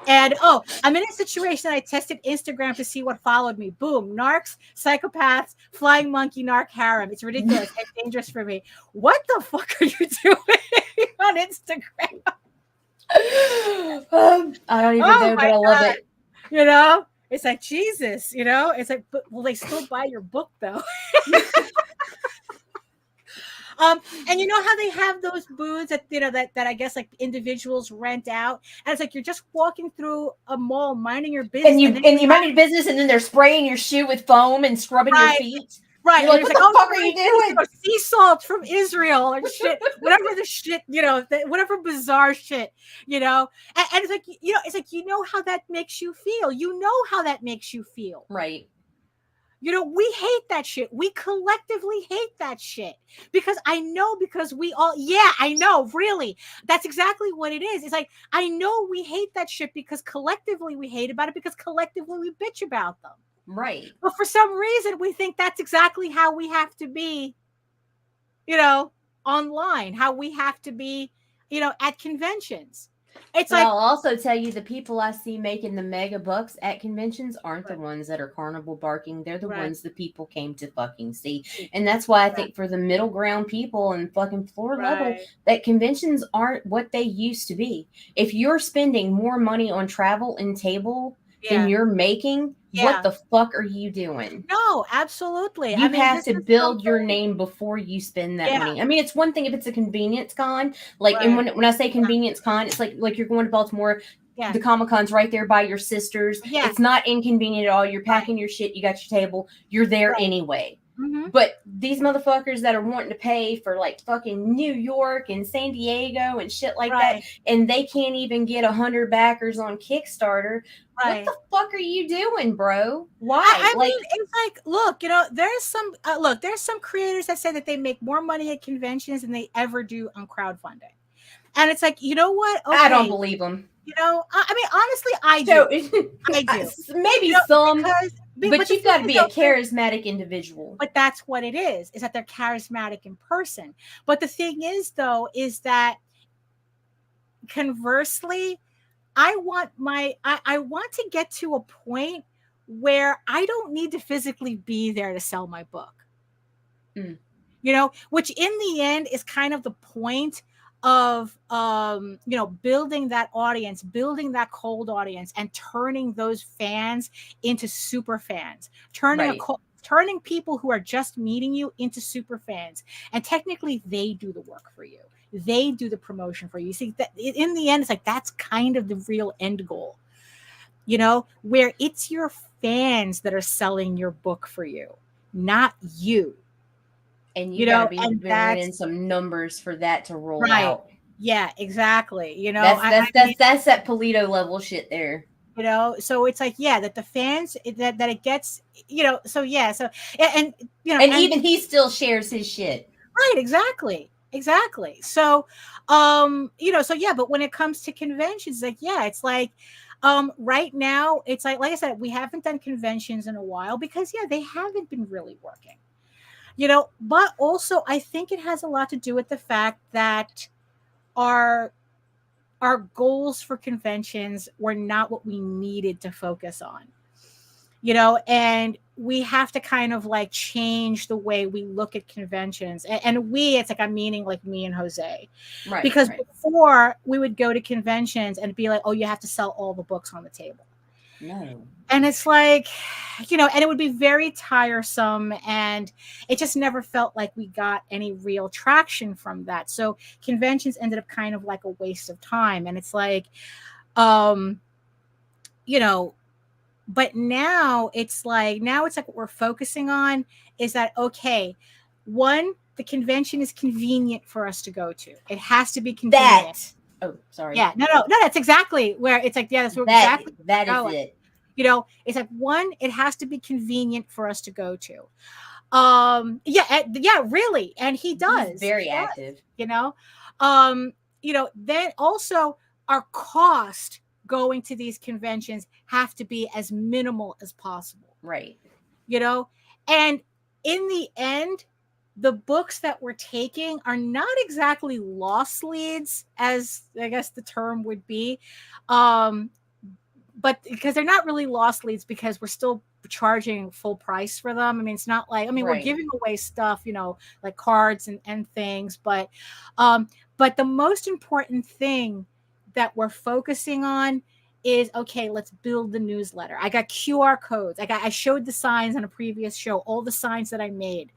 And I'm in a situation that I tested Instagram to see what followed me. Boom, narcs, psychopaths, flying monkey, narc harem. It's ridiculous and dangerous for me. What the fuck are you doing on Instagram? I don't even know, but I love it. It's like, Jesus, it's like, but will they still buy your book though? And you know how they have those booths that that I guess like individuals rent out, and it's like you're just walking through a mall minding your business, and you mind your business, and then they're spraying your shoe with foam and scrubbing your feet. Right. You're like, what the fuck are you doing? Sea salt from Israel or shit, whatever the shit, whatever bizarre shit, and it's like, it's like, how that makes you feel. How that makes you feel. Right. We hate that shit. We collectively hate that shit because we all, I know, really. That's exactly what it is. It's like, I know we hate that shit because collectively we hate about it, because collectively we bitch about them. Right. But for some reason, we think that's exactly how we have to be, online, how we have to be, at conventions. It's like, I'll also tell you, the people I see making the mega bucks at conventions aren't the ones that are carnival barking. They're the ones the people came to fucking see. And that's why I think for the middle ground people and fucking floor level, that conventions aren't what they used to be. If you're spending more money on travel and table than you're making, what the fuck are you doing? No, absolutely. You have to build your name before you spend that money. I mean, it's one thing if it's a convenience con, like, and when I say convenience con, it's like you're going to Baltimore. The Comic-Con's right there by your sister's. It's not inconvenient at all. You're packing your shit. You got your table. You're there anyway. Mm-hmm. But these motherfuckers that are wanting to pay for like fucking New York and San Diego and shit like that, and they can't even get 100 backers on Kickstarter. What the fuck are you doing, bro? Why? I mean, it's like, look, there's some creators that say that they make more money at conventions than they ever do on crowdfunding. And it's like, you know what? Okay. I don't believe them. I mean, honestly, I do. I do. Maybe some, but you've got to be a charismatic individual. But that's what it is that they're charismatic in person. But the thing is, though, is that conversely, I want to get to a point where I don't need to physically be there to sell my book. Which in the end is kind of the point of building that audience, building that cold audience, and turning those fans into super fans, turning people who are just meeting you into super fans. And technically they do the work for you. They do the promotion for you. See, that in the end, it's like, that's kind of the real end goal, where it's your fans that are selling your book for you, not you. And you gotta be bringing in some numbers for that to roll out. Yeah, exactly. That's that Polito level shit there. So it's like, that the fans that it gets, so and even he still shares his shit. Right, exactly. So but when it comes to conventions, it's like right now, it's like I said, we haven't done conventions in a while because they haven't been really working. But also I think it has a lot to do with the fact that our goals for conventions were not what we needed to focus on, and we have to kind of like change the way we look at conventions. And it's like, I'm meaning like me and Jose, because before we would go to conventions and be like, oh, you have to sell all the books on the table. No. And it's like, and it would be very tiresome, and it just never felt like we got any real traction from that. So conventions ended up kind of like a waste of time. And it's like, but now it's like what we're focusing on is that, okay, one, the convention is convenient for us to go to. It has to be convenient. Oh, sorry. Yeah, no, that's exactly where it's like, yeah, that's exactly that is it. It's like, one, it has to be convenient for us to go to. Really. And he does. He's very active. Then also our cost going to these conventions have to be as minimal as possible. Right. And in the end, the books that we're taking are not exactly lost leads, as I guess the term would be. But because they're not really lost leads, because we're still charging full price for them. I mean, it's not like, we're giving away stuff, like cards and things, but the most important thing that we're focusing on is, okay, let's build the newsletter. I got QR codes. I showed the signs on a previous show, all the signs that I made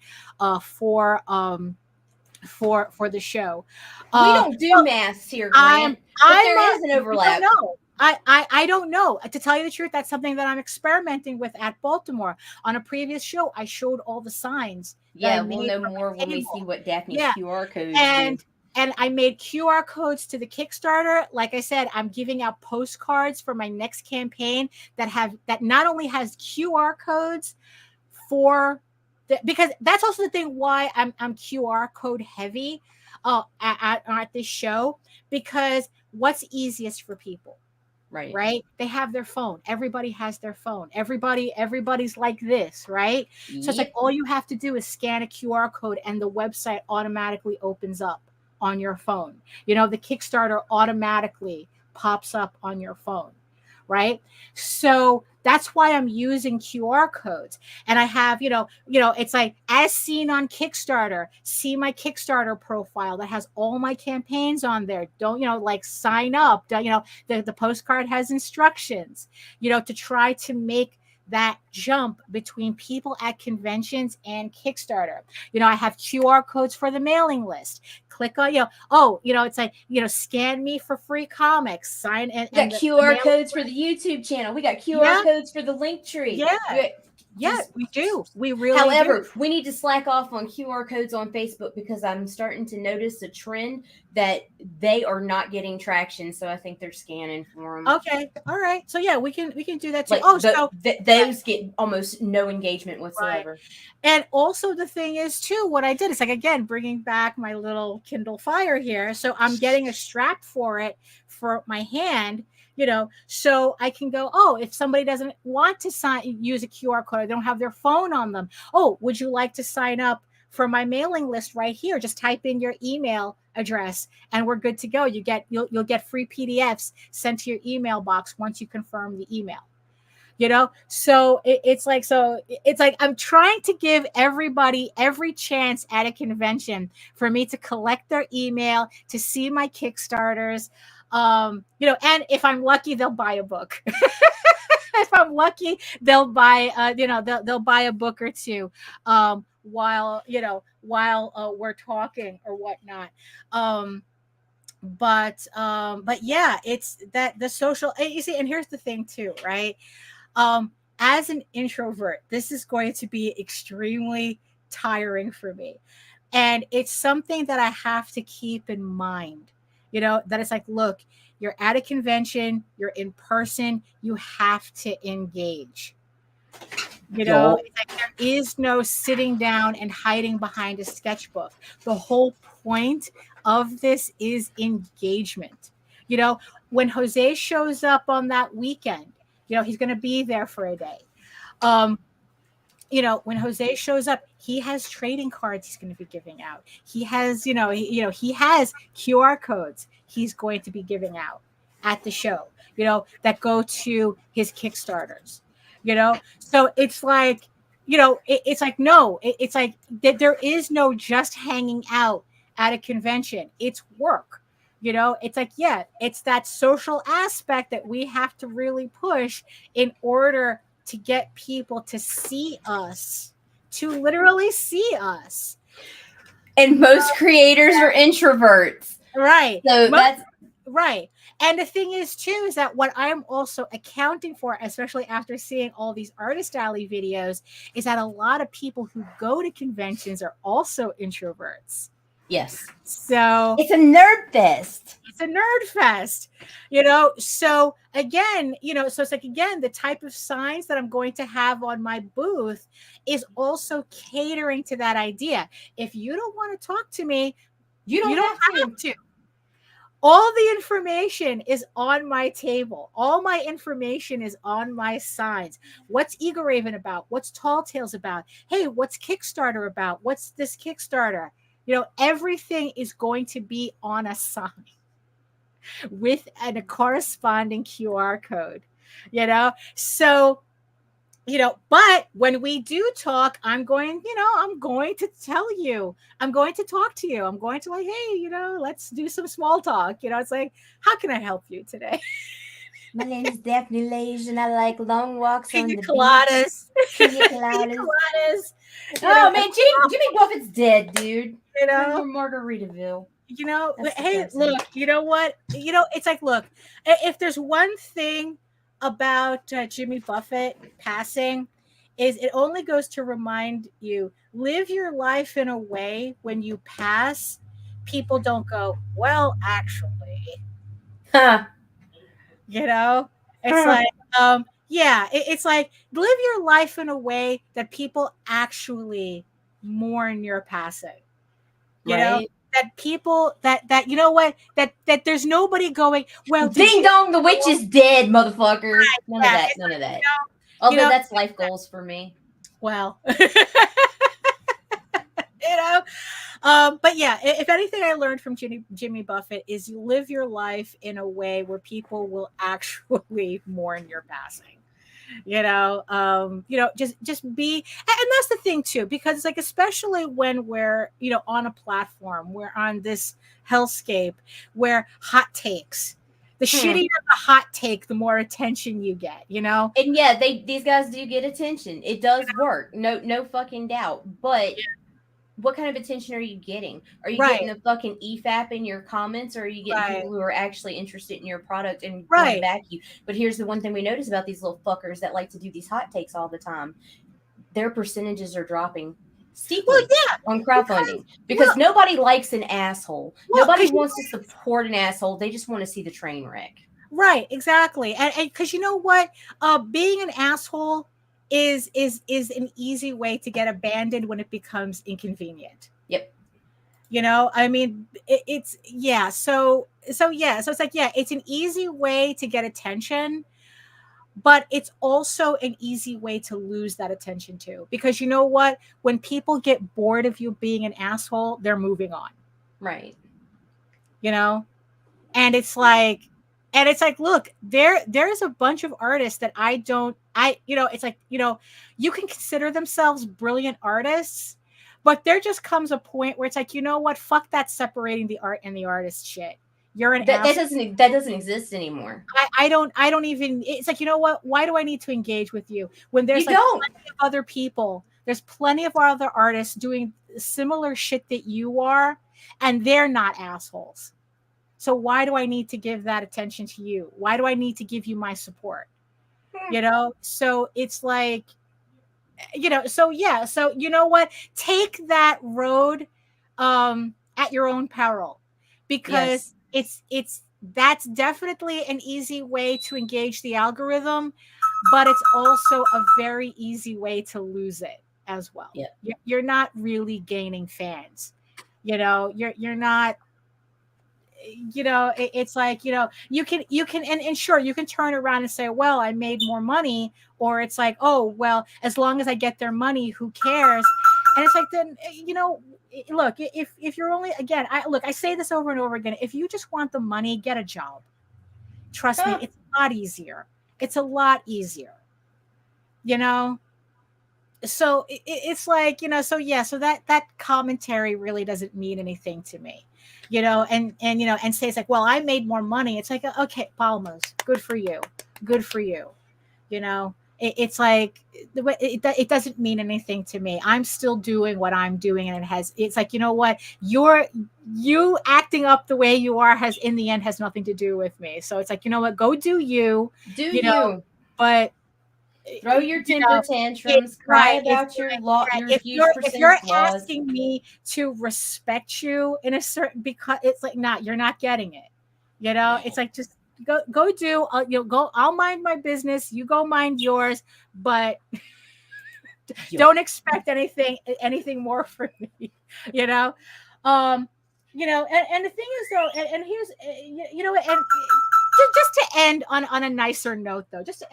for the show. We don't do masks here, Grant, but there is an overlap. No. I don't know. To tell you the truth, that's something that I'm experimenting with at Baltimore. On a previous show, I showed all the signs. Yeah, we'll know more when we see what Daphne's QR codes do. And I made QR codes to the Kickstarter. Like I said, I'm giving out postcards for my next campaign that not only has QR codes because that's also the thing why I'm QR code heavy at this show, because what's easiest for people? Right. They have their phone. Everybody has their phone. Everybody's like this, right? Yep. So it's like, all you have to do is scan a QR code and the website automatically opens up on your phone. The Kickstarter automatically pops up on your phone, right? So that's why I'm using QR codes. And I have, it's like, as seen on Kickstarter, see my Kickstarter profile that has all my campaigns on there. Don't, like, sign up. The postcard has instructions, to try to make that jump between people at conventions and Kickstarter. I have QR codes for the mailing list. Click on, it's like, scan me for free comics, sign and we got QR codes for the YouTube channel. We got QR codes for the link tree. Yeah. Yes, we do. We really However, we need to slack off on QR codes on Facebook, because I'm starting to notice a trend that they are not getting traction. So I think they're scanning for them. Okay. All right. So yeah, we can do that too. Those get almost no engagement whatsoever. Right. And also the thing is too, what I did is, like, again, bringing back my little Kindle Fire here. So I'm getting a strap for it for my hand. So I can go, if somebody doesn't want to use a QR code, they don't have their phone on them. Would you like to sign up for my mailing list right here? Just type in your email address and we're good to go. You'll get free PDFs sent to your email box once you confirm the email. So it's like I'm trying to give everybody every chance at a convention for me to collect their email, to see my Kickstarters. And if I'm lucky, they'll buy a book. If I'm lucky, they'll buy, they'll buy a book or two, while we're talking or whatnot. But yeah, it's that the social, you see, and here's the thing too, right? As an introvert, this is going to be extremely tiring for me. And it's something that I have to keep in mind. That it's like, look, you're at a convention, you're in person, you have to engage. It's like, there is no sitting down and hiding behind a sketchbook. The whole point of this is engagement. When Jose shows up on that weekend, he's going to be there for a day. When Jose shows up, he has trading cards he's going to be giving out. He has, he has QR codes he's going to be giving out at the show, that go to his Kickstarters, So it's like, it's like, no, it's like that there is no just hanging out at a convention. It's work. You know, it's like, yeah, it's that social aspect that we have to really push in order to get people to see us, to literally see us. And most creators are introverts. Right. So that's right. And the thing is, too, is that what I'm also accounting for, especially after seeing all these Artist Alley videos, is that a lot of people who go to conventions are also introverts. Yes. So it's a nerd fest. It's a nerd fest, you know. So again, you know, so it's like, again, the type of signs that I'm going to have on my booth is also catering to that idea. If you don't want to talk to me, you don't have to. All the information is on my table. All my information is on my signs. What's EGORAVEN about? What's Tall Tales about? Hey, what's Kickstarter about? What's this Kickstarter? You know, everything is going to be on a sign with a corresponding QR code, you know? So, you know, but when we do talk, I'm going to tell you, I'm going to talk to you. I'm going to like, hey, you know, let's do some small talk. You know, it's like, how can I help you today? My name is Daphne Lage, and I like long walks on the beach. Pina coladas. Oh, man, Jimmy Buffett's dead, dude. You know, Margaritaville. You know, hey, look, you know what? You know, it's like, look, if there's one thing about Jimmy Buffett passing, is it only goes to remind you, live your life in a way when you pass, people don't go, well, actually. Huh. You know, it's like, yeah, it's like, live your life in a way that people actually mourn your passing. You know, that people that you know what, that there's nobody going, well, ding dong, the witch is dead, motherfucker. None of that. You know, although that's life goals for me. Well, you know, but yeah, if anything I learned from Jimmy Buffett is you live your life in a way where people will actually mourn your passing. You know, just be, and that's the thing too, because it's like, especially when we're, you know, on a platform, we're on this hellscape where hot takes, the shittier the hot take, the more attention you get, you know. And yeah, these guys do get attention. It does work, no fucking doubt. But what kind of attention are you getting? Are you getting a fucking EFAP in your comments, or are you getting people who are actually interested in your product and want to back you? But here's the one thing we notice about these little fuckers that like to do these hot takes all the time. Their percentages are dropping steeply on crowdfunding because nobody likes an asshole. Nobody wants to support an asshole. They just want to see the train wreck. Right, exactly. And because you know what? Being an asshole is an easy way to get abandoned when it becomes inconvenient. Yep. You know, I mean, it's so it's like, it's an easy way to get attention, but it's also an easy way to lose that attention too, because you know what, when people get bored of you being an asshole, they're moving on. Right. You know, and it's like, look, there's a bunch of artists that it's like, you know, you can consider themselves brilliant artists, but there just comes a point where it's like, you know what, fuck that separating the art and the artist shit. You're an that doesn't exist anymore. I don't even, it's like, you know what, why do I need to engage with you when there's plenty of other people, there's plenty of other artists doing similar shit that you are, and they're not assholes. So why do I need to give that attention to you? Why do I need to give you my support? You know? So it's like, you know, so you know what? Take that road at your own peril, because that's definitely an easy way to engage the algorithm, but it's also a very easy way to lose it as well. Yeah. You're not really gaining fans. You know, you're not, you know, it's like, you know, you can and sure, you can turn around and say, well, I made more money, or it's like, oh, well, as long as I get their money, who cares? And it's like, then, you know, look, if you're only, again, I say this over and over again, if you just want the money, get a job. Trust me, it's a lot easier. You know, so it's like, so yeah, so that commentary really doesn't mean anything to me, and and say it's like, well, I made more money. It's like, okay, Palmas, good for you, good for you. It's like it doesn't mean anything to me. I'm still doing what I'm doing, and it's like, what, you acting up the way you are has in the end has nothing to do with me. So it's like, what, go do you, but throw your temper tantrums, cry about your huge if you're flaws. asking me to respect you in a certain, because it's like, you're not getting it. It's like, just go do, I'll mind my business, you go mind yours, but don't expect anything more from me. And the thing is, though, and here's, and just to end on a nicer note, though, but this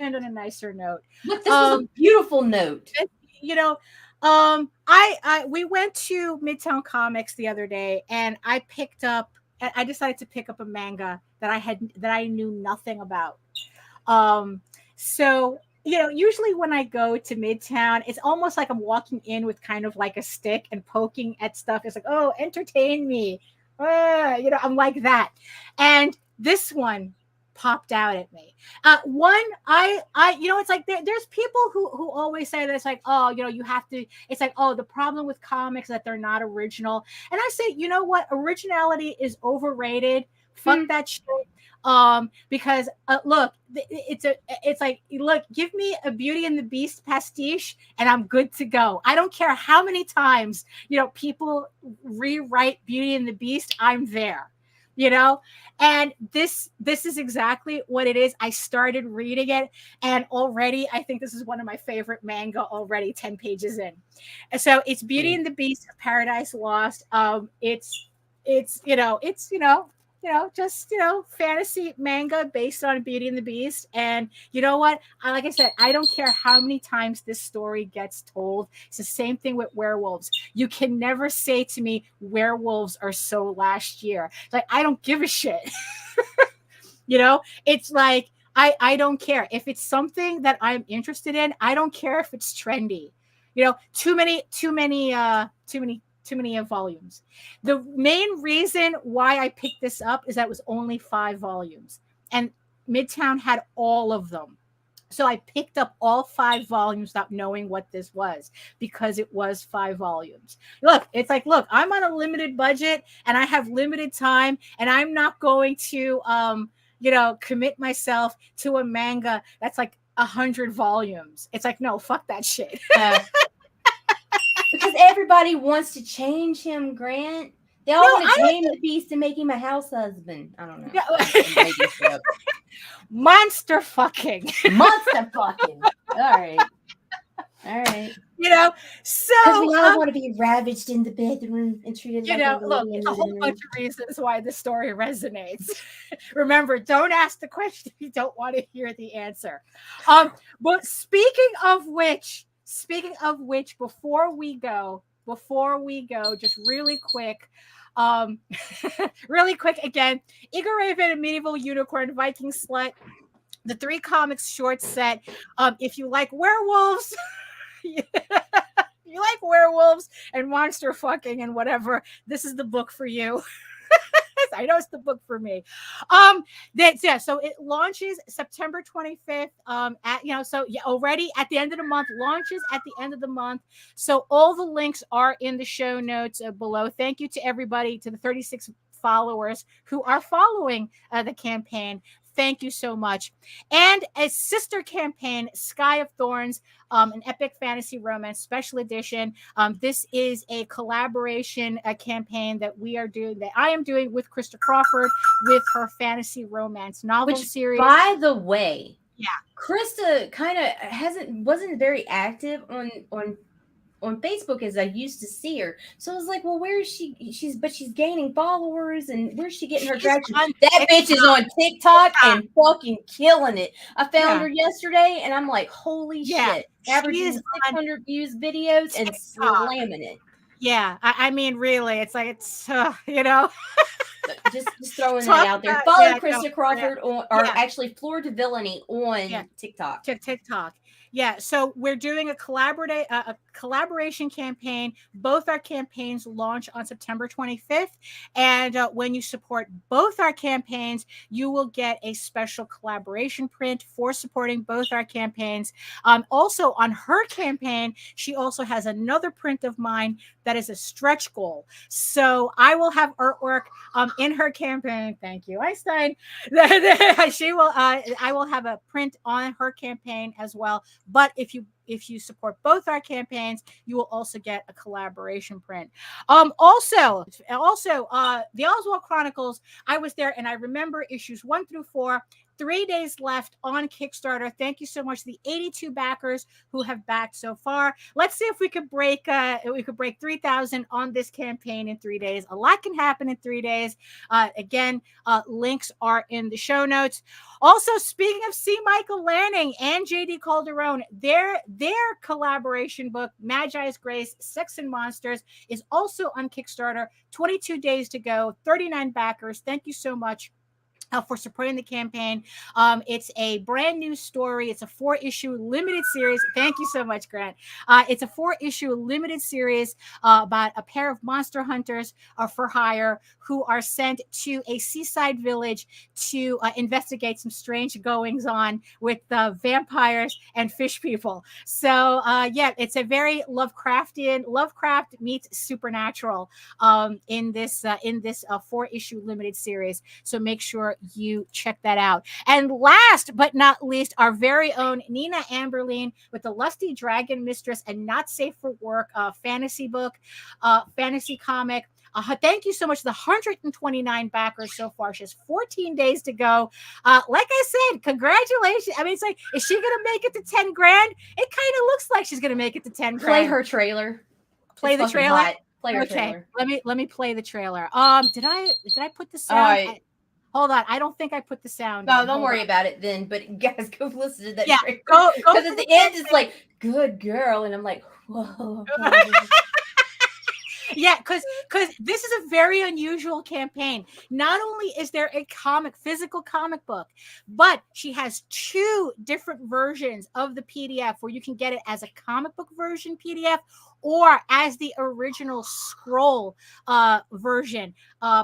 was a beautiful note. We went to Midtown Comics the other day, and I decided to pick up a manga that I knew nothing about. So usually when I go to Midtown, it's almost like I'm walking in with kind of like a stick and poking at stuff. It's like, oh, entertain me. I'm like that. And this one popped out at me. It's like there's people who always say that it's like, oh, you have to, it's like, oh, the problem with comics is that they're not original. And I say, you know what? Originality is overrated. Fuck that shit. Because look, it's like, look, give me a Beauty and the Beast pastiche and I'm good to go. I don't care how many times, people rewrite Beauty and the Beast. I'm there. And this is exactly what it is. I started reading it, and already I think this is one of my favorite manga already, 10 pages in. So it's Beauty and the Beast of Paradise Lost. It's just fantasy manga based on Beauty and the Beast. And you know what? Like I said, I don't care how many times this story gets told. It's the same thing with werewolves. You can never say to me, werewolves are so last year. Like, I don't give a shit. It's like, I don't care. If it's something that I'm interested in, I don't care if it's trendy. Too many volumes. The main reason why I picked this up is that it was only 5 volumes, and Midtown had all of them. So I picked up all 5 volumes without knowing what this was, because it was 5 volumes. Look, it's like, look, I'm on a limited budget and I have limited time, and I'm not going to commit myself to a manga that's like 100 volumes. It's like, no, fuck that shit. Because everybody wants to change him, Grant. They all want to tame the beast and make him a house husband. I don't know. Monster fucking. Monster fucking. All right. So because we all want to be ravaged in the bedroom and treated like a look, there's a whole bunch of reasons why the story resonates. Remember, don't ask the question if you don't want to hear the answer. But speaking of which, before we go, just really quick, again, EGORAVEN, a medieval unicorn, Viking slut, the 3 comics short set. If you like werewolves, you like werewolves and monster fucking and whatever, this is the book for you. I know it's the book for me. So it launches September 25th. Already at the end of the month, launches at the end of the month. So all the links are in the show notes below. Thank you to everybody, to the 36 followers who are following the campaign. Thank you so much. And a sister campaign, Sky of Thorns, an epic fantasy romance special edition. This is a collaboration campaign that I am doing with Krista Crawford with her fantasy romance novel series. By the way, yeah, Krista kind of wasn't very active on Facebook as I used to see her. So I was like, well, where is she? She's gaining followers, and where's she getting her traction? That bitch is on TikTok and fucking killing it. I found her yesterday, and I'm like, holy shit. Averaging 600 views videos and slamming it. Yeah, I mean, really, it's like, it's, just throwing that out there. Follow Krista Crawford actually Floor to Villainy on TikTok. TikTok. Yeah, so we're doing a collaboration campaign. Both our campaigns launch on September 25th. And when you support both our campaigns, you will get a special collaboration print for supporting both our campaigns. Also, on her campaign, she also has another print of mine that is a stretch goal. So I will have artwork in her campaign. Thank you, Einstein. I will have a print on her campaign as well. But if you support both our campaigns, you will also get a collaboration print. Also, the Oswald Chronicles, I was there and I remember issues 1 through 4. 3 days left on Kickstarter. Thank you so much to the 82 backers who have backed so far. Let's see if we could break 3,000 on this campaign in 3 days. A lot can happen in 3 days. Again, links are in the show notes. Also, speaking of C. Michael Lanning and J.D. Calderon, their collaboration book, Magi's Grace, Sex and Monsters, is also on Kickstarter. 22 days to go, 39 backers. Thank you so much for supporting the campaign. It's a brand new story. It's a 4-issue limited series. Thank you so much, Grant. It's a 4-issue limited series about a pair of monster hunters for hire who are sent to a seaside village to investigate some strange goings on with vampires and fish people. So yeah, it's a very Lovecraft meets supernatural in this 4-issue limited series. So make sure you check that out. And last but not least, our very own Nina Aberlein with The Lusty Dragon Mistress and Not Safe for Work fantasy book, fantasy comic. Thank you so much to the 129 backers so far. She has 14 days to go. Like I said, congratulations. I mean, it's like, is she going to make it to 10 grand? It kind of looks like she's going to make it to 10 grand. Play her trailer. Play the trailer. Hot. Play her trailer. Let me play the trailer. Did I put the sound? Hold on. I don't think I put the sound. No, don't worry about it then. But guys, go listen to that. Yeah, trailer. go. Because at the end, it's like, good girl. And I'm like, whoa. Yeah, because this is a very unusual campaign. Not only is there a physical comic book, but she has 2 different versions of the PDF where you can get it as a comic book version PDF or as the original scroll version.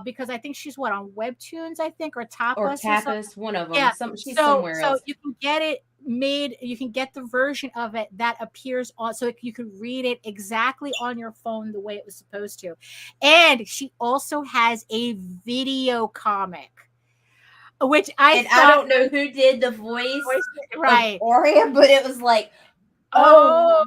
Because I think she's on Webtoons, I think, or Tapas. Or Tapas, one of them. Yeah. She's somewhere else. So you can get it made, you can get the version of it that appears on, so you can read it exactly on your phone the way it was supposed to. And she also has a video comic, which I don't know who did the voice right of Oria, but it was like, oh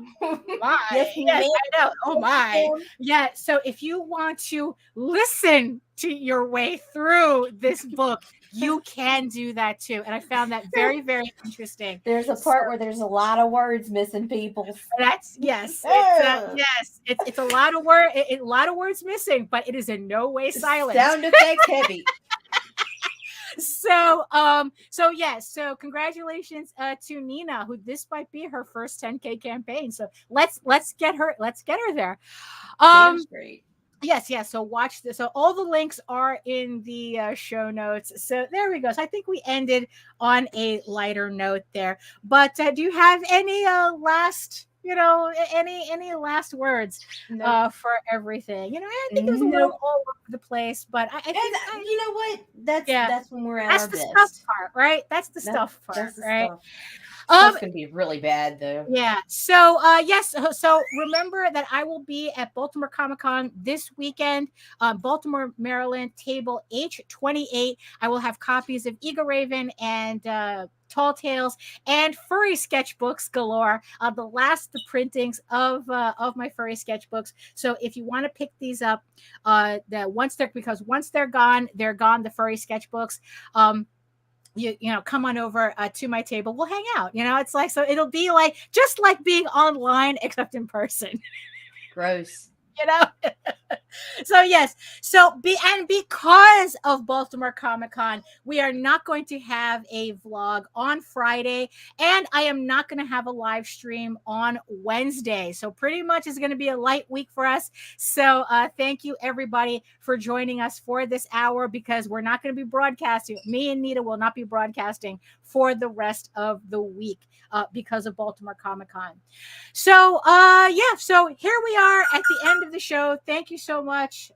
my, yes, I know. Oh my, yeah. So if you want to listen to your way through this book, you can do that too. And I found that very, very interesting. There's a part where there's a lot of words missing, people. That's yes. It's a lot of words missing, but it is in no way silent. Sound effects heavy. So congratulations to Nina, who this might be her first 10K campaign. So let's get her there. That's great. Yes. So watch this. So all the links are in the show notes. So there we go. So I think we ended on a lighter note there. But do you have any last? Any last words for everything? I think it was a little all over the place, but I think you know what? That's when we're at our best. That's the stuff part, right? That's the stuff part, right? Stuff's gonna be really bad though. Yeah. So yes. So remember that I will be at Baltimore Comic-Con this weekend, Baltimore, Maryland, table H28. I will have copies of EGORAVEN and Tall Tales and furry sketchbooks galore. The printings of my furry sketchbooks. So if you want to pick these up, once they're gone, they're gone. The furry sketchbooks. You come on over to my table. We'll hang out. It's like, so it'll be like just like being online except in person. Gross. you know. So yes, because of Baltimore Comic-Con, we are not going to have a vlog on Friday, and I am not going to have a live stream on Wednesday. So pretty much it's going to be a light week for us. So thank you everybody for joining us for this hour, because we're not going to be broadcasting. Me and Nita will not be broadcasting for the rest of the week because of Baltimore Comic-Con. So so here we are at the end of the show. Thank you so much.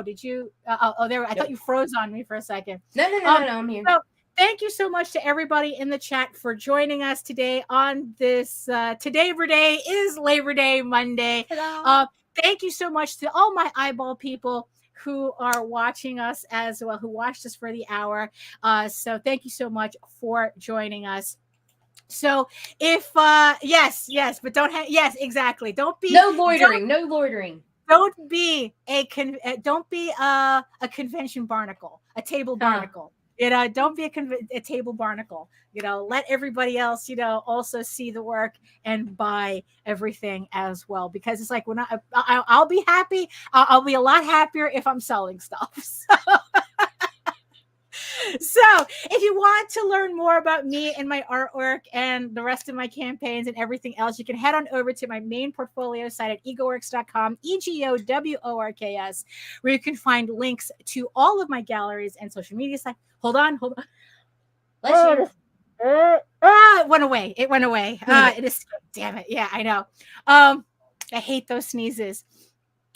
Did you there? I thought you froze on me for a second. No, I'm here. So thank you so much to everybody in the chat for joining us today on this Labor Day is Labor Day Monday. Thank you so much to all my eyeball people who are watching us as well, who watched us for the hour. So thank you so much for joining us. So if yes, but yes, exactly. Don't be no loitering. Don't be a convention barnacle, a table barnacle. You know, don't be a table barnacle. You know, let everybody else, you know, also see the work and buy everything as well. Because it's like, I'll be happy. I'll be a lot happier if I'm selling stuff. So if you want to learn more about me and my artwork and the rest of my campaigns and everything else, you can head on over to my main portfolio site at egoworks.com, EGOWORKS, where you can find links to all of my galleries and social media sites. Hold on. It went away. It is, damn it. Yeah, I know. I hate those sneezes.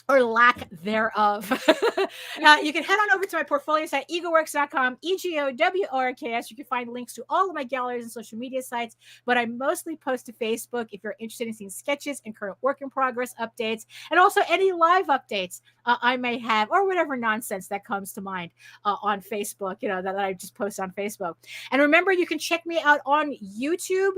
Or lack thereof. You can head on over to my portfolio site, egoworks.com, EGOWORKS. You can find links to all of my galleries and social media sites, but I mostly post to Facebook if you're interested in seeing sketches and current work in progress updates, and also any live updates I may have, or whatever nonsense that comes to mind on Facebook, you know, that I just post on Facebook. And remember, you can check me out on YouTube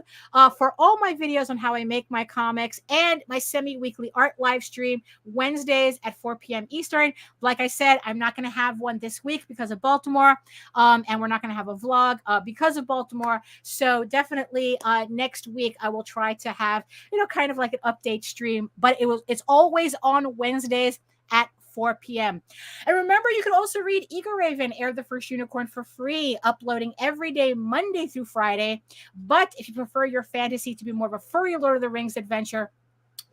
for all my videos on how I make my comics and my semi-weekly art live stream Wednesdays at 4 p.m. Eastern. Like I said, I'm not going to have one this week because of Baltimore, and we're not going to have a vlog because of Baltimore. So definitely next week I will try to have, you know, kind of like an update stream, but it's always on Wednesdays at 4 p.m. And remember, you can also read EGORAVEN, Air the First Unicorn, for free, uploading every day, Monday through Friday. But if you prefer your fantasy to be more of a furry Lord of the Rings adventure,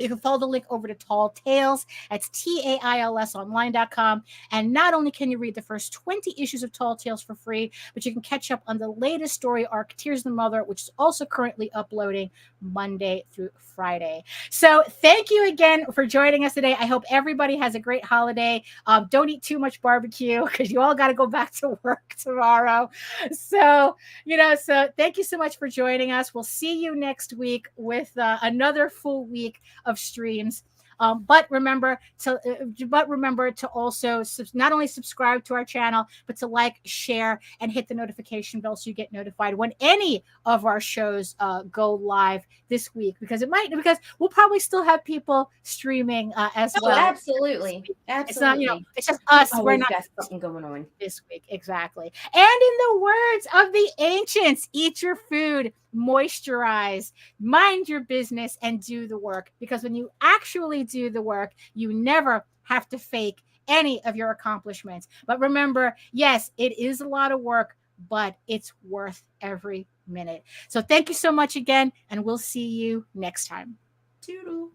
you can follow the link over to Tall Tales. That's TAILSonline.com. And not only can you read the first 20 issues of Tall Tales for free, but you can catch up on the latest story arc, Tears of the Mother, which is also currently uploading Monday through Friday. So thank you again for joining us today. I hope everybody has a great holiday. Don't eat too much barbecue because you all got to go back to work tomorrow. So, you know, so thank you so much for joining us. We'll see you next week with another full week of streams. But remember to also not only subscribe to our channel, but to like, share, and hit the notification bell so you get notified when any of our shows go live this week, because we'll probably still have people streaming as well. Absolutely. It's not, you know, it's just us. We're not got something going on this week. Exactly. And in the words of the ancients, eat your food, moisturize, mind your business, and do the work. Because when you actually do the work, you never have to fake any of your accomplishments. But remember, yes, it is a lot of work, but it's worth every minute. So thank you so much again, and we'll see you next time. Toodles.